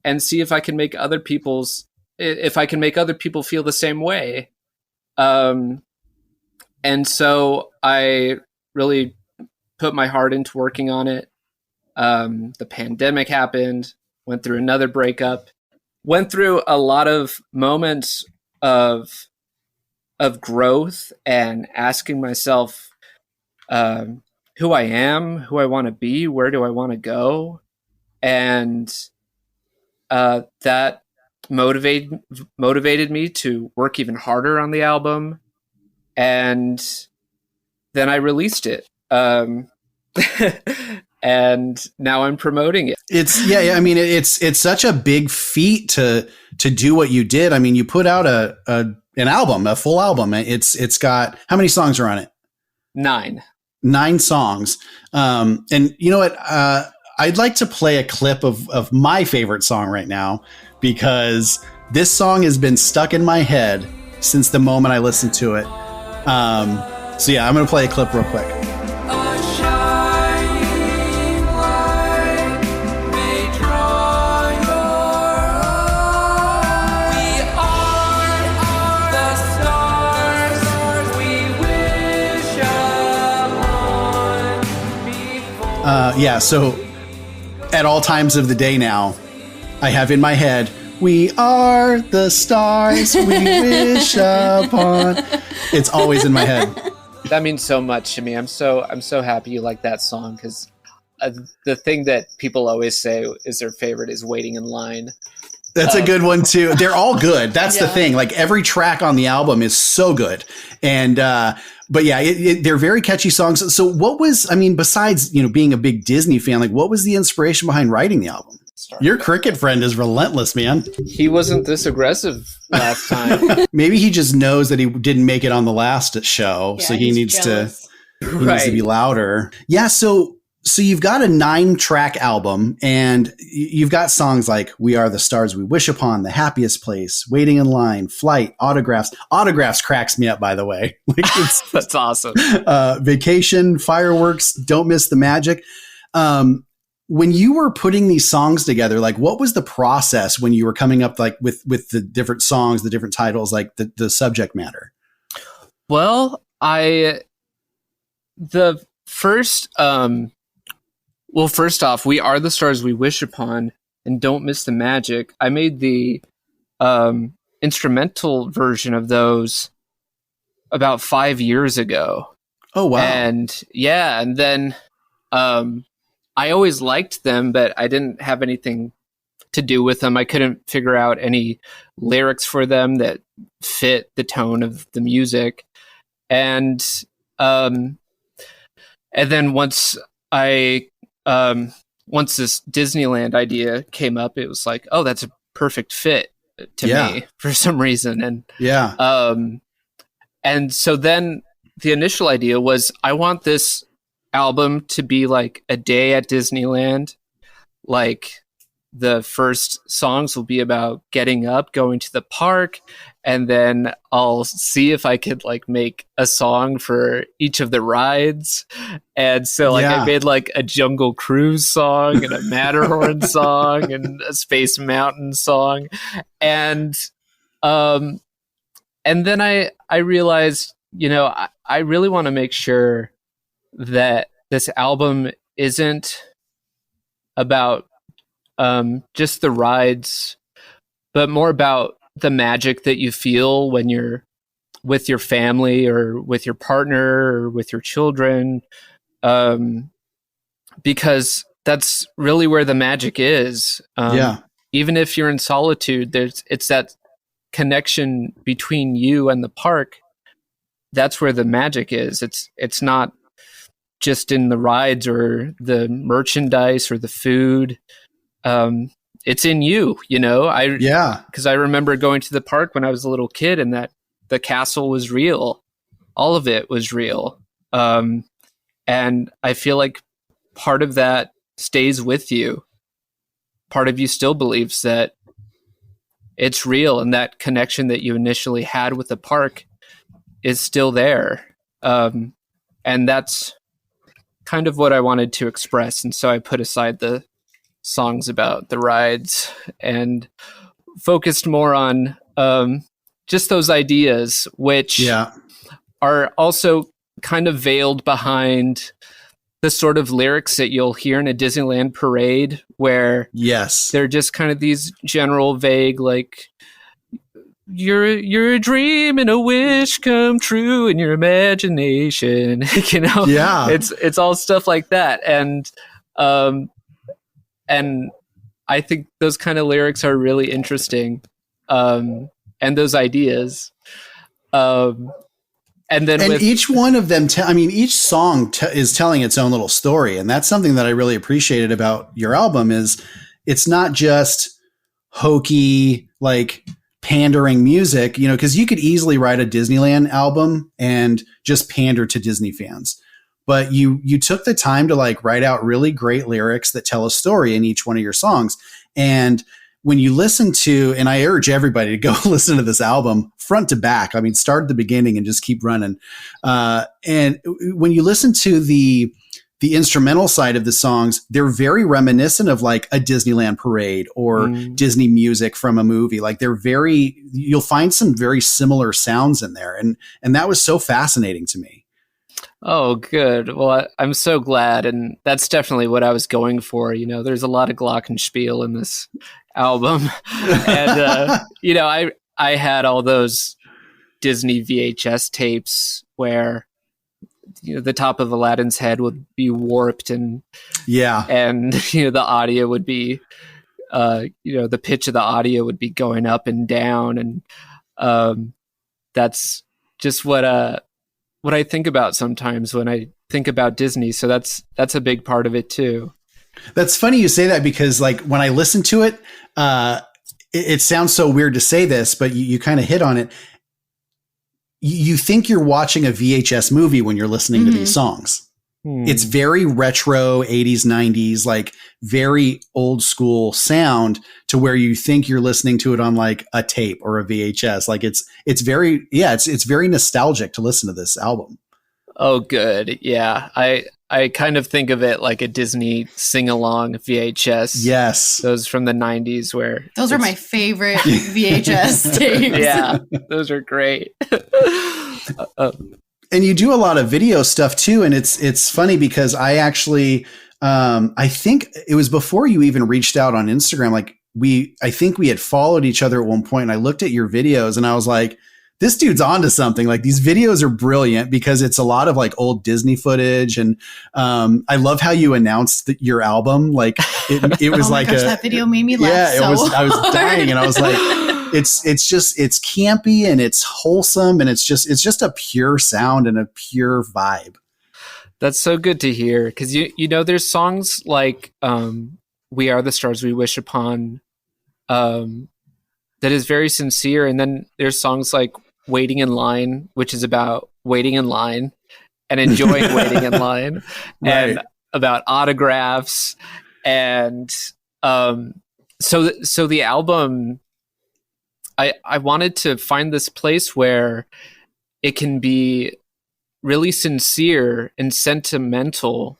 and see if I can make other people feel the same way. And so I really put my heart into working on it. The pandemic happened, went through another breakup, went through a lot of moments of growth and asking myself, who I am, who I want to be, where do I want to go? And that motivated me to work even harder on the album. And then I released it. And now I'm promoting it. I mean, it's such a big feat to do what you did. I mean, you put out an album, a full album. It's got, how many songs are on it? 9 songs. And you know what? I'd like to play a clip of my favorite song right now, because this song has been stuck in my head since the moment I listened to it. So yeah, I'm going to play a clip real quick. So at all times of the day now, I have in my head, We are the stars we wish upon. It's always in my head. That means so much to me. I'm so happy you like that song, because the thing that people always say is their favorite is Waiting in Line. That's a good one too. They're all good. That's the thing. Like every track on the album is so good. And, but yeah, they're very catchy songs. So what was, I mean, besides, you know, being a big Disney fan, like what was the inspiration behind writing the album? Your cricket friend is relentless, man. He wasn't this aggressive last time. Maybe he just knows that he didn't make it on the last show. Yeah, so he needs jealous. needs to be louder. Yeah. So you've got a 9-track album, and you've got songs like We Are the Stars We Wish Upon, The Happiest Place, Waiting in Line, Flight, Autographs. Autographs cracks me up, by the way. Like That's awesome. Vacation, Fireworks, Don't Miss the Magic. When you were putting these songs together, like what was the process when you were coming up like with the different songs, the different titles, like the subject matter? Well, first off, We Are the Stars We Wish Upon and Don't Miss the Magic. I made the instrumental version of those about 5 years ago. Oh, wow. And yeah, and then I always liked them, but I didn't have anything to do with them. I couldn't figure out any lyrics for them that fit the tone of the music. And then once this Disneyland idea came up, it was like, oh, that's a perfect fit to me for some reason. And and so then the initial idea was, I want this album to be like a day at Disneyland. Like the first songs will be about getting up, going to the park, and then I'll see if I could like make a song for each of the rides. And so like I made like a Jungle Cruise song and a Matterhorn song and a Space Mountain song. And then I realized, you know, I really want to make sure that this album isn't about just the rides, but more about the magic that you feel when you're with your family or with your partner or with your children, because that's really where the magic is. Even if you're in solitude, it's that connection between you and the park. That's where the magic is. It's not just in the rides or the merchandise or the food. It's in you, you know? Because I remember going to the park when I was a little kid, and that the castle was real. All of it was real. And I feel like part of that stays with you. Part of you still believes that it's real, and that connection that you initially had with the park is still there. And that's kind of what I wanted to express. And so I put aside the songs about the rides and focused more on just those ideas, which are also kind of veiled behind the sort of lyrics that you'll hear in a Disneyland parade, where they're just kind of these general vague, like, you're a dream and a wish come true in your imagination. You know, it's all stuff like that. And I think those kind of lyrics are really interesting. And those ideas. And each one of them, each song is telling its own little story. And that's something that I really appreciated about your album is it's not just hokey, like pandering music, you know, because you could easily write a Disneyland album and just pander to Disney fans. But you took the time to like write out really great lyrics that tell a story in each one of your songs. And when you listen to, and I urge everybody to go listen to this album front to back. I mean, start at the beginning and just keep running. And when you listen to the instrumental side of the songs, they're very reminiscent of like a Disneyland parade or Disney music from a movie. Like you'll find some very similar sounds in there. And that was so fascinating to me. Oh, good. Well, I'm so glad. And that's definitely what I was going for. You know, there's a lot of glockenspiel in this album. And, I had all those Disney VHS tapes where the top of Aladdin's head would be warped and the audio would be the pitch of the audio would be going up and down, and that's just what I think about sometimes when I think about Disney. So that's a big part of it too. That's funny you say that, because like when I listen to it, it sounds so weird to say this, but you kind of hit on it. You think you're watching a VHS movie when you're listening to these songs. It's very retro 80s, 90s, like very old school sound, to where you think you're listening to it on like a tape or a VHS. Like it's very, it's very nostalgic to listen to this album. Oh, good. Yeah. I kind of think of it like a Disney sing-along VHS. Yes. Those from the 90s where... Those are my favorite VHS tapes. Yeah, those are great. And you do a lot of video stuff too. And it's funny because I actually, I think it was before you even reached out on Instagram. Like I think we had followed each other at one point, and I looked at your videos and I was like, this dude's onto something. Like these videos are brilliant because it's a lot of like old Disney footage. And I love how you announced your album. Like it was that video made me laugh. Yeah, I was dying, and I was like, it's campy and it's wholesome, and it's just a pure sound and a pure vibe. That's so good to hear, because there's songs like "We Are the Stars We Wish Upon" that is very sincere, and then there's songs like "Waiting in Line," which is about waiting in line and enjoying waiting in line, right. and about autographs, and so the album. I wanted to find this place where it can be really sincere and sentimental,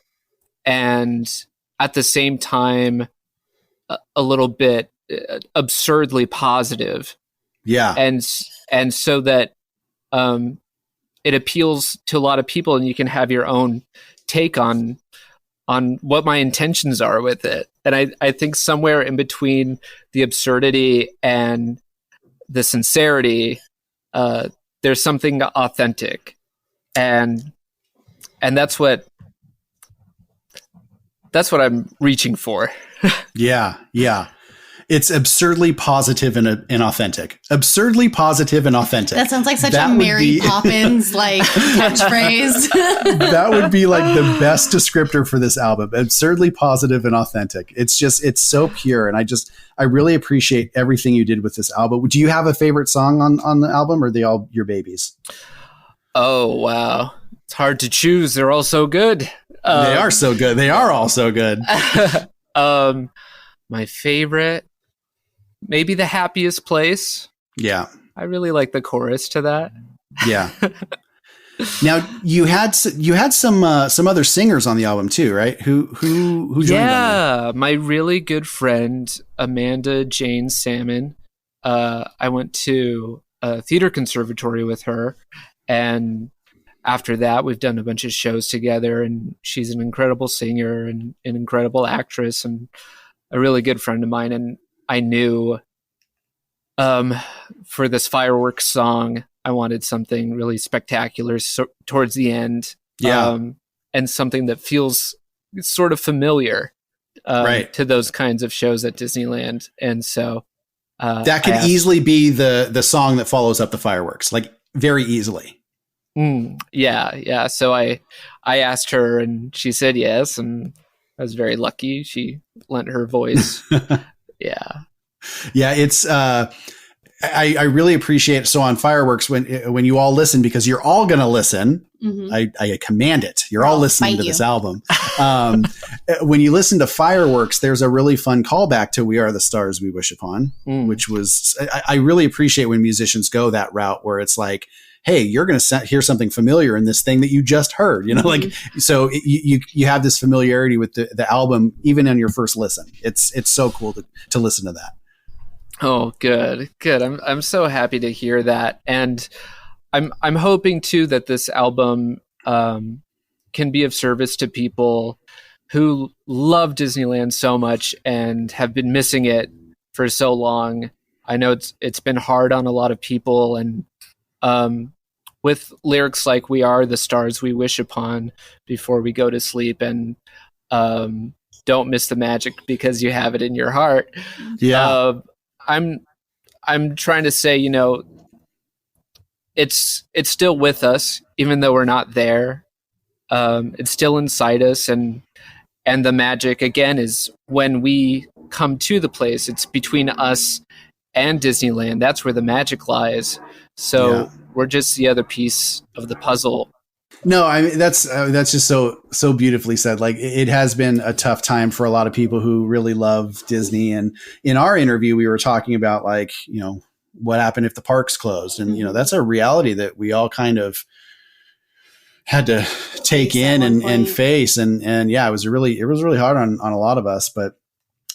and at the same time a little bit absurdly positive. Yeah. And so that it appeals to a lot of people, and you can have your own take on what my intentions are with it. And I think somewhere in between the absurdity and the sincerity, there's something authentic, and that's what I'm reaching for. Yeah. It's absurdly positive and authentic. Absurdly positive and authentic. That sounds like such a Mary Poppins like catchphrase. That would be like the best descriptor for this album. Absurdly positive and authentic. It's so pure, and I really appreciate everything you did with this album. Do you have a favorite song on the album, or are they all your babies? Oh wow, it's hard to choose. They're all so good. They are so good. They are all so good. My favorite. Maybe The Happiest Place. Yeah. I really like the chorus to that. Yeah. Now you had some other singers on the album too, right? Who joined? Yeah, my really good friend Amanda Jane Salmon. I went to a theater conservatory with her, and after that we've done a bunch of shows together, and she's an incredible singer and an incredible actress and a really good friend of mine. And I knew for this fireworks song, I wanted something really spectacular towards the end. Yeah. And something that feels sort of familiar to those kinds of shows at Disneyland. And so that could easily be the song that follows up the fireworks, like very easily. Yeah. So I asked her, and she said yes, and I was very lucky. She lent her voice. Yeah, it's I really appreciate it. So on fireworks, when you all listen, because you're all going to listen, I command it. You're all listening to this album. When you listen to fireworks, there's a really fun callback to "We Are the Stars We Wish Upon," which was I really appreciate when musicians go that route, where it's like, hey, you're going to hear something familiar in this thing that you just heard, like, so you have this familiarity with the album, even on your first listen. It's so cool to listen to that. Oh, good. I'm so happy to hear that. And I'm hoping too that this album can be of service to people who love Disneyland so much and have been missing it for so long. I know it's been hard on a lot of people, and with lyrics like "We are the stars we wish upon before we go to sleep," and "Don't miss the magic because you have it in your heart." Yeah. I'm trying to say, it's still with us, even though we're not there. It's still inside us, and the magic again is when we come to the place. It's between us and Disneyland. That's where the magic lies. So we're just the other piece of the puzzle. No, I mean that's just so beautifully said. Like it has been a tough time for a lot of people who really love Disney. And in our interview, we were talking about like what happened if the parks closed, and that's a reality that we all kind of had to take in and face. And yeah, it was really hard on a lot of us. But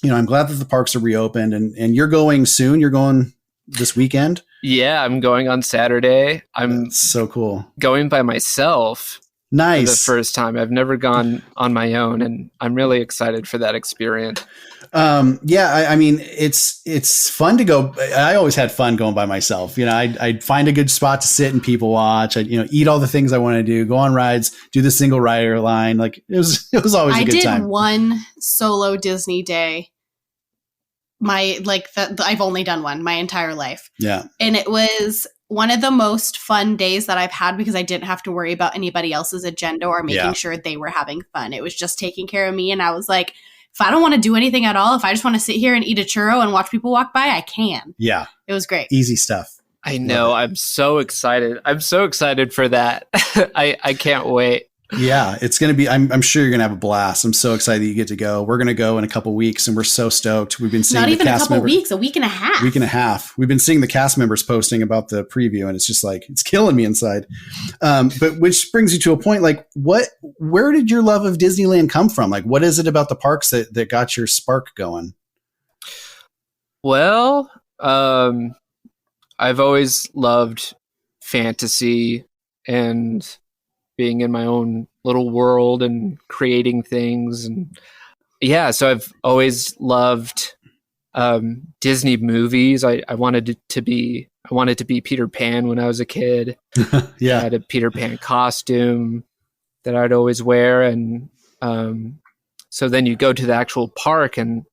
I'm glad that the parks are reopened, and you're going soon. You're going this weekend. Yeah, I'm going on Saturday. That's so cool. Going by myself. Nice. For the first time. I've never gone on my own, and I'm really excited for that experience. I mean, it's fun to go. I always had fun going by myself. I'd find a good spot to sit and people watch. I'd, eat all the things I want to do, go on rides, do the single rider line. Like it was always a good time. I did one solo Disney day. I've only done one my entire life. Yeah. And it was one of the most fun days that I've had because I didn't have to worry about anybody else's agenda or making sure they were having fun. It was just taking care of me. And I was like, if I don't want to do anything at all, if I just want to sit here and eat a churro and watch people walk by, I can. Yeah. It was great. Easy stuff. I know. I'm so excited. I'm so excited for that. I can't wait. Yeah, it's going to be, I'm sure you're going to have a blast. I'm so excited that you get to go. We're going to go in a couple weeks, and we're so stoked. We've been seeing not the even cast a couple members, weeks, a week and a half. Week and a half. We've been seeing the cast members posting about the preview, and it's just like, it's killing me inside. But which brings you to a point, like where did your love of Disneyland come from? Like, what is it about the parks that got your spark going? Well, I've always loved fantasy and being in my own little world and creating things. And so I've always loved Disney movies. I wanted to be Peter Pan when I was a kid. Yeah. I had a Peter Pan costume that I'd always wear. And so then you go to the actual park, and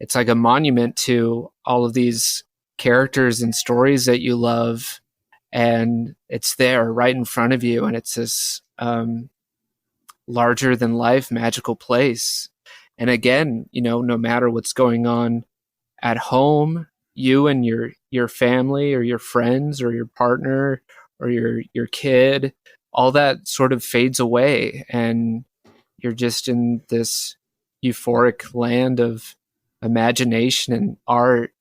it's like a monument to all of these characters and stories that you love. And it's there right in front of you. And it's this larger than life magical place. And again, no matter what's going on at home, you and your family or your friends or your partner or your kid, all that sort of fades away, and you're just in this euphoric land of imagination and art.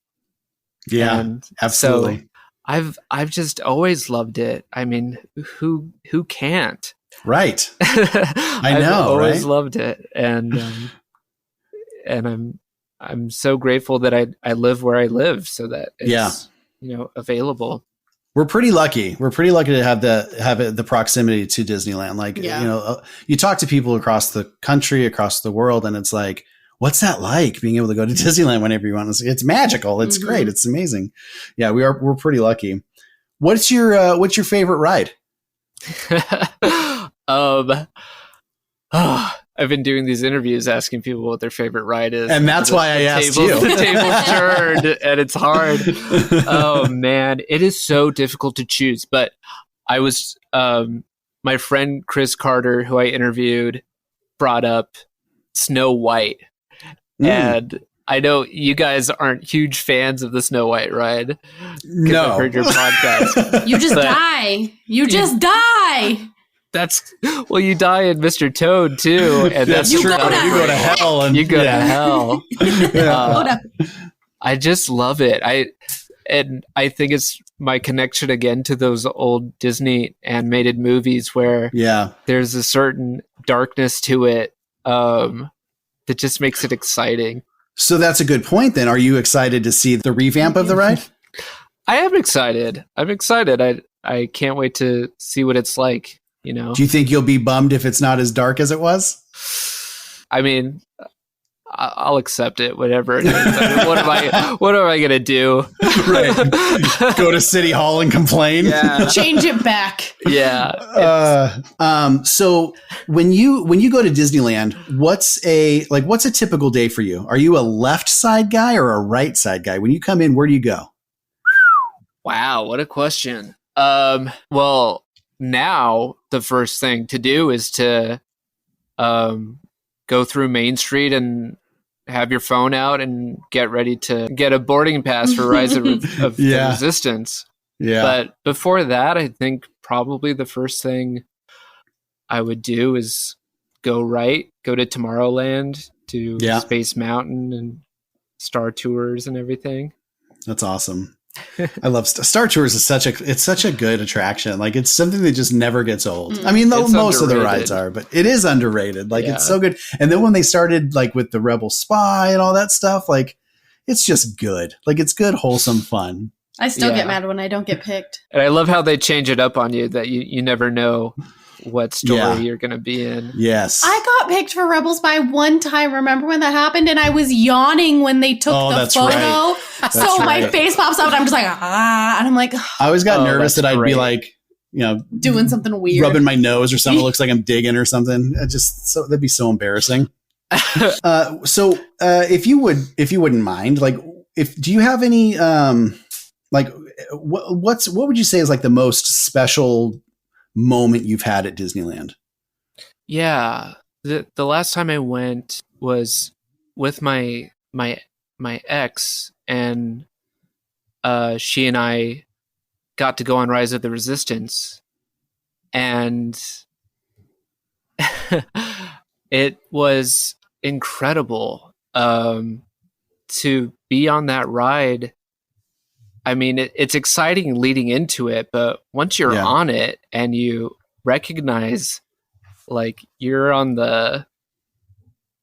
Yeah, and absolutely. So I've just always loved it. I mean, who can't? Right. I know. I've always right? loved it, and I'm so grateful that I live where I live, so that it's available. We're pretty lucky. We're pretty lucky to have the proximity to Disneyland. Like you talk to people across the country, across the world, and it's like, what's that like being able to go to Disneyland whenever you want? It's magical. It's great. It's amazing. Yeah, we're pretty lucky. What's your favorite ride? I've been doing these interviews asking people what their favorite ride is. And that's why I asked you. The table's turned, and it's hard. Oh man, it is so difficult to choose. But I was my friend Chris Carter, who I interviewed, brought up Snow White. And I know you guys aren't huge fans of the Snow White ride. No. I've heard your podcast. You just die. You just die. You die in Mr. Toad too, and that's true. You go to hell, and you go to hell. I just love it. I think it's my connection again to those old Disney animated movies where there's a certain darkness to it that just makes it exciting. So that's a good point. Then, are you excited to see the revamp of the ride? I am excited. I'm excited. I can't wait to see what it's like. Do you think you'll be bummed if it's not as dark as it was? I mean, I'll accept it, whatever it is. I mean, what am I gonna do? Right. Go to City Hall and complain. Yeah. Change it back. Yeah. So when you go to Disneyland, what's a typical day for you? Are you a left side guy or a right side guy? When you come in, where do you go? Wow, what a question. Well, now the first thing to do is to go through Main Street and have your phone out and get ready to get a boarding pass for Rise of the Resistance. Yeah. But before that, I think probably the first thing I would do is go to Tomorrowland, to Space Mountain and Star Tours and everything. That's awesome. I love Star Tours. Is such a good attraction. Like, it's something that just never gets old. I mean, most underrated. Of the rides are, but it is underrated. Like, it's so good. And then when they started like with the Rebel Spy and all that stuff, like, it's just good. Like, it's good, wholesome fun. I still get mad when I don't get picked. And I love how they change it up on you, that you never know what story you're going to be in. Yes. I got picked for Rebels by one time. Remember when that happened? And I was yawning when they took the photo. Right. So my face pops up and I'm just like, and I'm like, I always got nervous that I'd be like, doing something weird, rubbing my nose or something. It looks like I'm digging or something. That'd be so embarrassing. So if you wouldn't mind, like, do you have any, like, what would you say is like the most special moment you've had at Disneyland? Yeah, the last time I went was with my ex, and she and I got to go on Rise of the Resistance, and it was incredible to be on that ride. I mean, it's exciting leading into it, but once you're on it and you recognize, like, you're on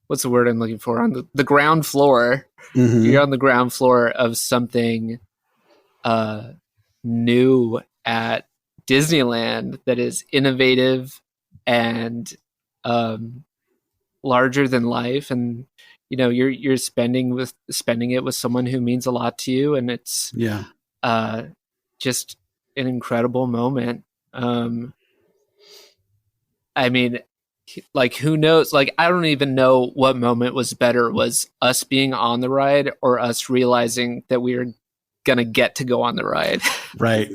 what's the word I'm looking for? On the ground floor. Mm-hmm. You're on the ground floor of something new at Disneyland that is innovative and larger than life, and you're spending it with someone who means a lot to you, and it's just an incredible moment. I mean, like, who knows? Like, I don't even know what moment was better, was us being on the ride or us realizing that we were gonna get to go on the ride. Right.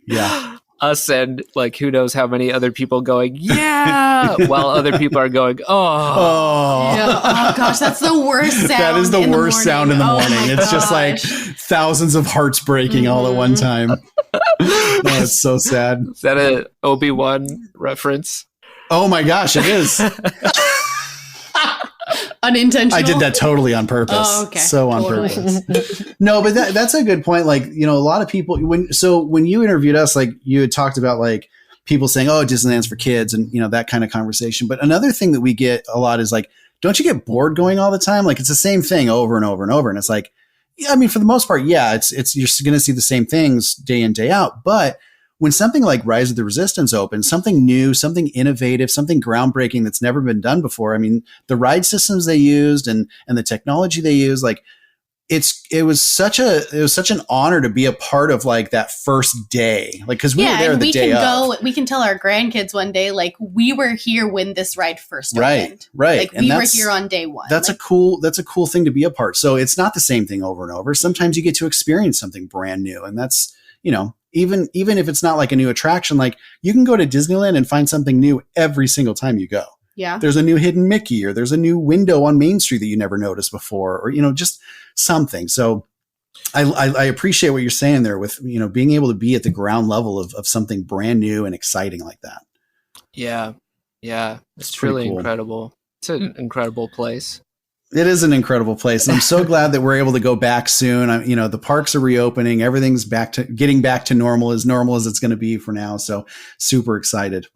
Yeah. Us and, like, who knows how many other people going, yeah, while other people are going, oh. Yeah. Oh gosh, that's the worst sound. That is the worst sound in the morning. It's just like thousands of hearts breaking all at one time. Oh, it's so sad. Is that a Obi-Wan reference? Oh my gosh, it is. Unintentional. I did that totally on purpose. Oh, okay. So on purpose. No, but that's a good point. Like, a lot of people, when you interviewed us, like, you had talked about, like, people saying, oh, Disneyland's for kids, and, that kind of conversation. But another thing that we get a lot is, like, don't you get bored going all the time? Like, it's the same thing over and over and over. And it's like, I mean, for the most part, it's you're going to see the same things day in, day out. But when something like Rise of the Resistance opens, something new, something innovative, something groundbreaking that's never been done before. I mean, the ride systems they used and the technology they used, like, it was such an honor to be a part of, like, that first day. Like, cause we were there the day of. We can tell our grandkids one day, like, we were here when this ride first opened. Right. Like, we were here on day one. That's a cool thing to be a part. So it's not the same thing over and over. Sometimes you get to experience something brand new, and that's, even if it's not like a new attraction, like, you can go to Disneyland and find something new every single time you go. Yeah. There's a new hidden Mickey, or there's a new window on Main Street that you never noticed before, or, just something. So I appreciate what you're saying there with, being able to be at the ground level of something brand new and exciting like that. Yeah. Yeah. It's really cool. Incredible. It's an incredible place. It is an incredible place. And I'm so glad that we're able to go back soon. The parks are reopening. Everything's getting back to normal as it's going to be for now. So super excited.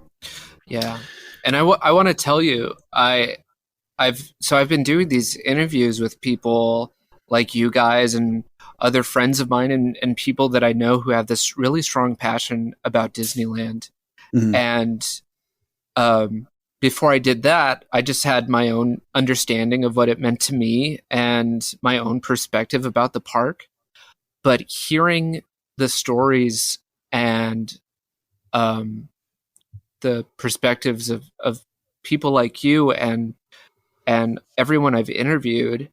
Yeah. And I want to tell you, I've been doing these interviews with people like you guys and other friends of mine and people that I know who have this really strong passion about Disneyland. Mm-hmm. And before I did that, I just had my own understanding of what it meant to me and my own perspective about the park. But hearing the stories and the perspectives of people like you and everyone I've interviewed,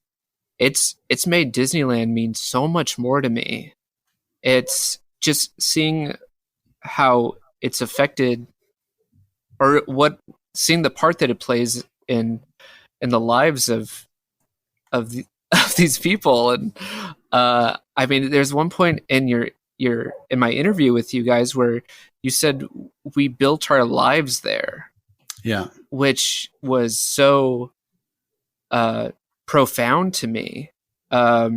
it's made Disneyland mean so much more to me. It's just seeing how it's affected, or seeing the part that it plays in the lives of these people. And I mean, there's one point in in my interview with you guys where you said we built our lives there. Yeah. Which was so profound to me. I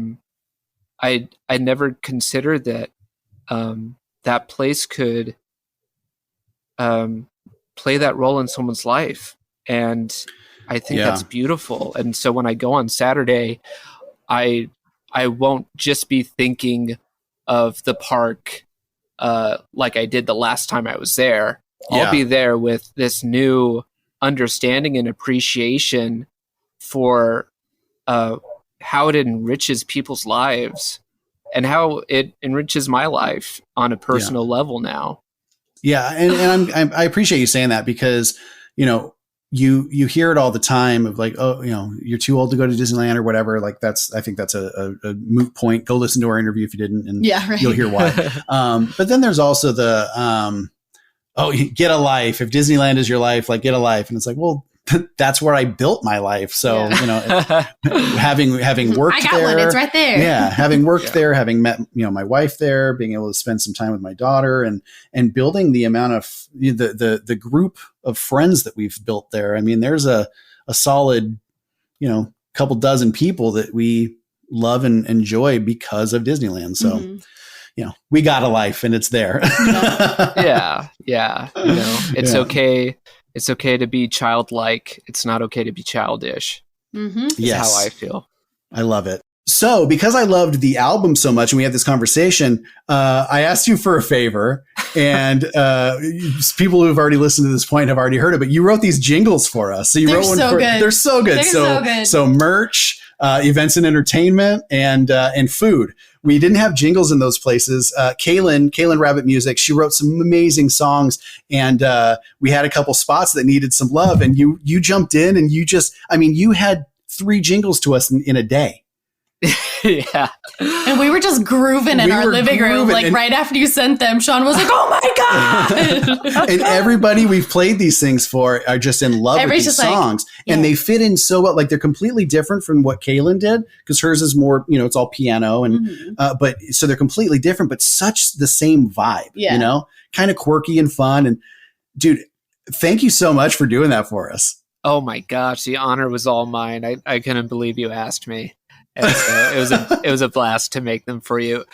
never considered that that place could play that role in someone's life. And I think that's beautiful. And so when I go on Saturday, I won't just be thinking of the park like I did the last time I was there. I'll be there with this new understanding and appreciation for how it enriches people's lives and how it enriches my life on a personal level now. Yeah. And I appreciate you saying that, because, you know, you hear it all the time of like, oh, you know, you're too old to go to Disneyland or whatever. Like I think that's a moot point. Go listen to our interview if you didn't, and you'll hear why. But then there's also the, get a life. If Disneyland is your life, like get a life. And it's like, well, that's where I built my life. So, you know, having worked I got there, one. It's right there. Yeah. Having worked there, having met, you know, my wife there, being able to spend some time with my daughter and building the amount of the group of friends that we've built there. I mean, there's a solid, you know, couple dozen people that we love and enjoy because of Disneyland. So, you know, we got a life and it's there. Yeah. You know, it's okay. It's okay to be childlike. It's not okay to be childish. Yes. How I feel. I love it. So because I loved the album so much and we had this conversation, I asked you for a favor, and people who have already listened to this point have already heard it, but you wrote these jingles for us. So you wrote one for, they're so good. So merch, events and entertainment, and food. We didn't have jingles in those places. Kaylin Rabbit Music, she wrote some amazing songs, and we had a couple spots that needed some love, and you jumped in and you had 3 jingles to us in a day. Yeah. And we were just grooving in our living room. Like right after you sent them, Sean was like, oh my God. And everybody we've played these things for are just in love with these songs. And they fit in so well. Like they're completely different from what Kaylin did, because hers is more, you know, it's all piano. And but so they're completely different, but such the same vibe, you know, kind of quirky and fun. And dude, thank you so much for doing that for us. Oh my gosh, the honor was all mine. I couldn't believe you asked me. And so it was a blast to make them for you.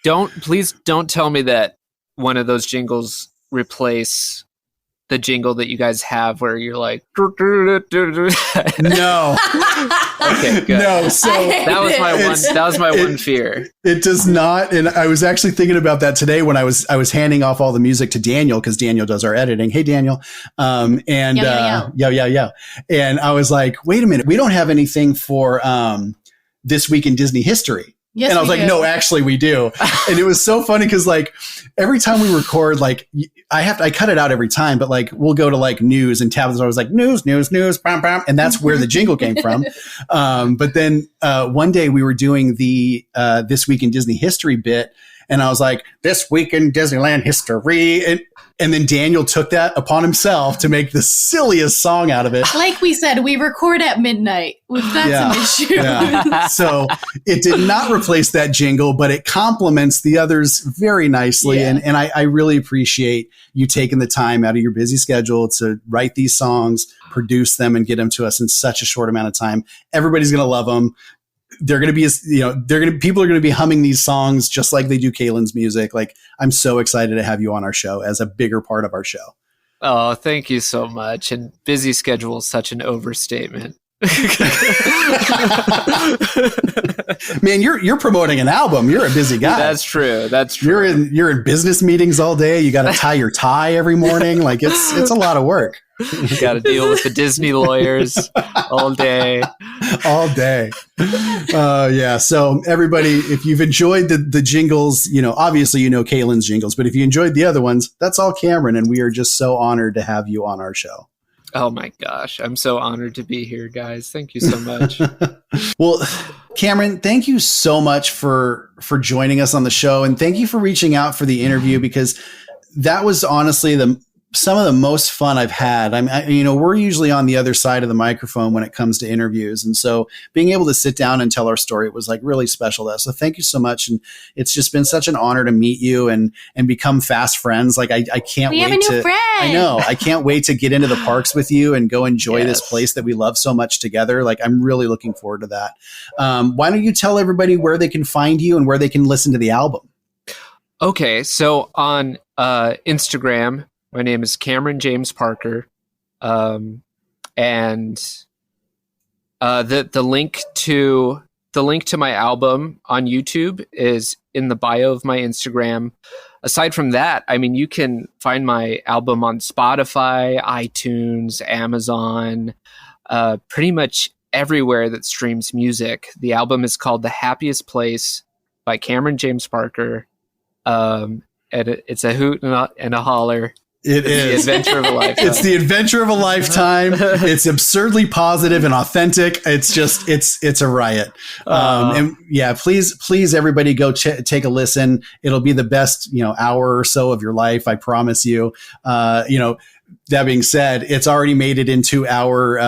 Please don't tell me that one of those jingles replace the jingle that you guys have where you're like, no. Okay, good. No, so that was my one fear. It does not. And I was actually thinking about that today when I was handing off all the music to Daniel, because Daniel does our editing. Hey, Daniel. And And I was like, wait a minute, we don't have anything for This Week in Disney History. Yes, and I was like, no, actually we do. And it was so funny because like every time we record, like I cut it out every time, but like we'll go to like news, and Tabitha's always like news, bam, bam, and that's where the jingle came from. But then one day we were doing the This Week in Disney History bit, and I was like, This Week in Disneyland History. And then Daniel took that upon himself to make the silliest song out of it. Like we said, we record at midnight. That's an issue. Yeah. So it did not replace that jingle, but it complements the others very nicely. Yeah. And I really appreciate you taking the time out of your busy schedule to write these songs, produce them, and get them to us in such a short amount of time. Everybody's going to love them. They're going to be, people are going to be humming these songs just like they do Kaylin's music. Like, I'm so excited to have you on our show as a bigger part of our show. Oh, thank you so much. And busy schedule is such an overstatement. Man, you're promoting an album. You're a busy guy. That's true. You're in business meetings all day. You got to tie your tie every morning. Like it's a lot of work. You got to deal with the Disney lawyers all day. All day. Yeah. So everybody, if you've enjoyed the jingles, obviously Kaylin's jingles, but if you enjoyed the other ones, that's all Cameron. And we are just so honored to have you on our show. Oh my gosh. I'm so honored to be here, guys. Thank you so much. Well, Cameron, thank you so much for joining us on the show. And thank you for reaching out for the interview, because that was honestly some of the most fun I've had. We're usually on the other side of the microphone when it comes to interviews. And so being able to sit down and tell our story was like really special to us. So thank you so much. And it's just been such an honor to meet you and become fast friends. Like I can't wait have a new friend. I know. I can't wait to get into the parks with you and go enjoy this place that we love so much together. Like I'm really looking forward to that. Why don't you tell everybody where they can find you and where they can listen to the album? Okay. So on Instagram, my name is Cameron James Parker, and the link to my album on YouTube is in the bio of my Instagram. Aside from that, you can find my album on Spotify, iTunes, Amazon, pretty much everywhere that streams music. The album is called The Happiest Place by Cameron James Parker, and it's a hoot and a holler. It's the adventure of a lifetime. It's the adventure of a lifetime. It's absurdly positive and authentic. It's just, it's a riot. And yeah, please everybody go take a listen. It'll be the best, hour or so of your life. I promise you. That being said, it's already made it into our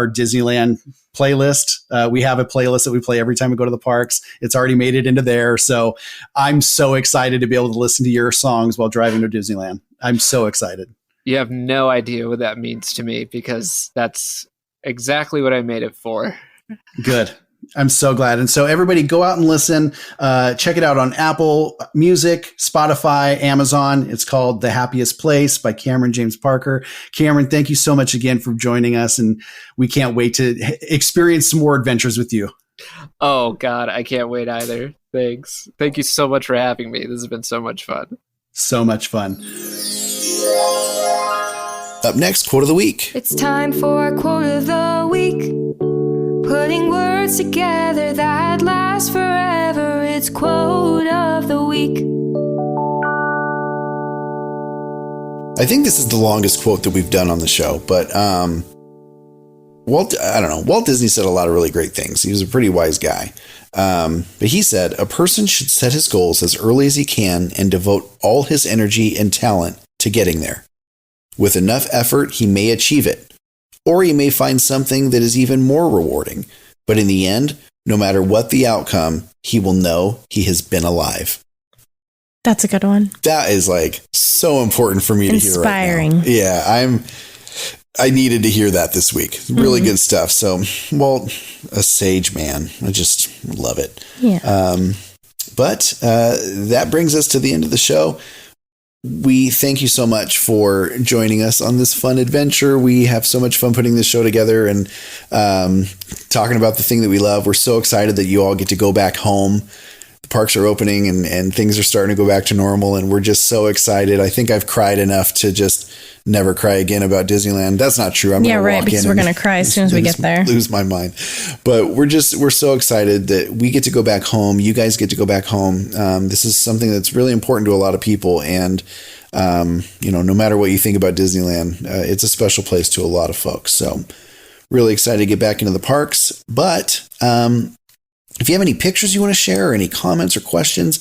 Disneyland playlist. We have a playlist that we play every time we go to the parks. It's already made it into there. So I'm so excited to be able to listen to your songs while driving to Disneyland. I'm so excited. You have no idea what that means to me, because that's exactly what I made it for. Good. I'm so glad. And so everybody go out and listen. Check it out on Apple Music, Spotify, Amazon. It's called The Happiest Place by Cameron James Parker. Cameron, thank you so much again for joining us. And we can't wait to experience some more adventures with you. Oh, God, I can't wait either. Thanks. Thank you so much for having me. This has been so much fun. So much fun. Up next, Quote of the Week. It's time for Quote of the Week. Putting words together that last forever. It's Quote of the Week. I think this is the longest quote that we've done on the show, but Walt Disney said a lot of really great things. He was a pretty wise guy. But he said, a person should set his goals as early as he can and devote all his energy and talent to getting there. With enough effort, he may achieve it. Or he may find something that is even more rewarding. But in the end, no matter what the outcome, he will know he has been alive. That's a good one. That is like so important for me to hear right now. Inspiring. Yeah, I needed to hear that this week. Really good stuff. So, Walt, a sage man. I just love it. Yeah. But that brings us to the end of the show. We thank you so much for joining us on this fun adventure. We have so much fun putting this show together and talking about the thing that we love. We're so excited that you all get to go back home. The parks are opening and things are starting to go back to normal, and we're just so excited. I think I've cried enough to just never cry again about Disneyland. That's not true. Because we're going to cry as soon as we get there. Lose my mind. But we're so excited that we get to go back home. You guys get to go back home. This is something that's really important to a lot of people. And, no matter what you think about Disneyland, it's a special place to a lot of folks. So really excited to get back into the parks. But, if you have any pictures you want to share or any comments or questions,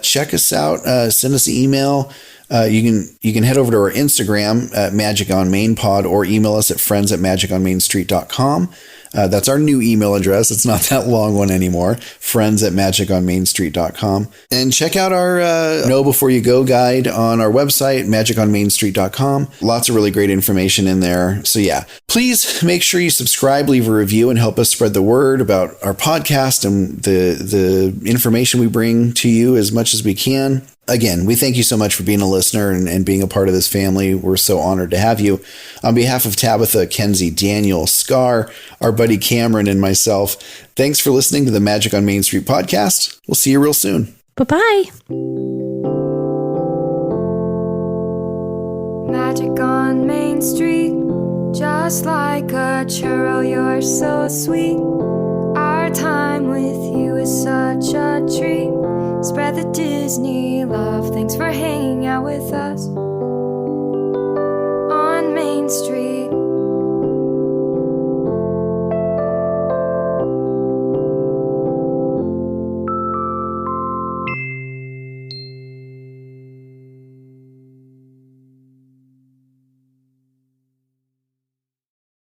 check us out. Send us an email. You can head over to our Instagram at Magic on Main Pod, or email us at friends@magiconmainstreet.com. That's our new email address. It's not that long one anymore. friends@magiconmainstreet.com. And check out our Know Before You Go guide on our website, magiconmainstreet.com. Lots of really great information in there. So yeah, please make sure you subscribe, leave a review, and help us spread the word about our podcast and the information we bring to you as much as we can. again, we thank you so much for being a listener and being a part of this family. We're so honored to have you. On behalf of Tabitha, Kenzie, Daniel, Scar, our buddy Cameron, and myself, thanks for listening to the Magic on Main Street podcast. We'll see you real soon. Bye-bye. Magic on Main Street, just like a churro, you're so sweet. Our time with you is such a treat. Spread the Disney love. Thanks for hanging out with us.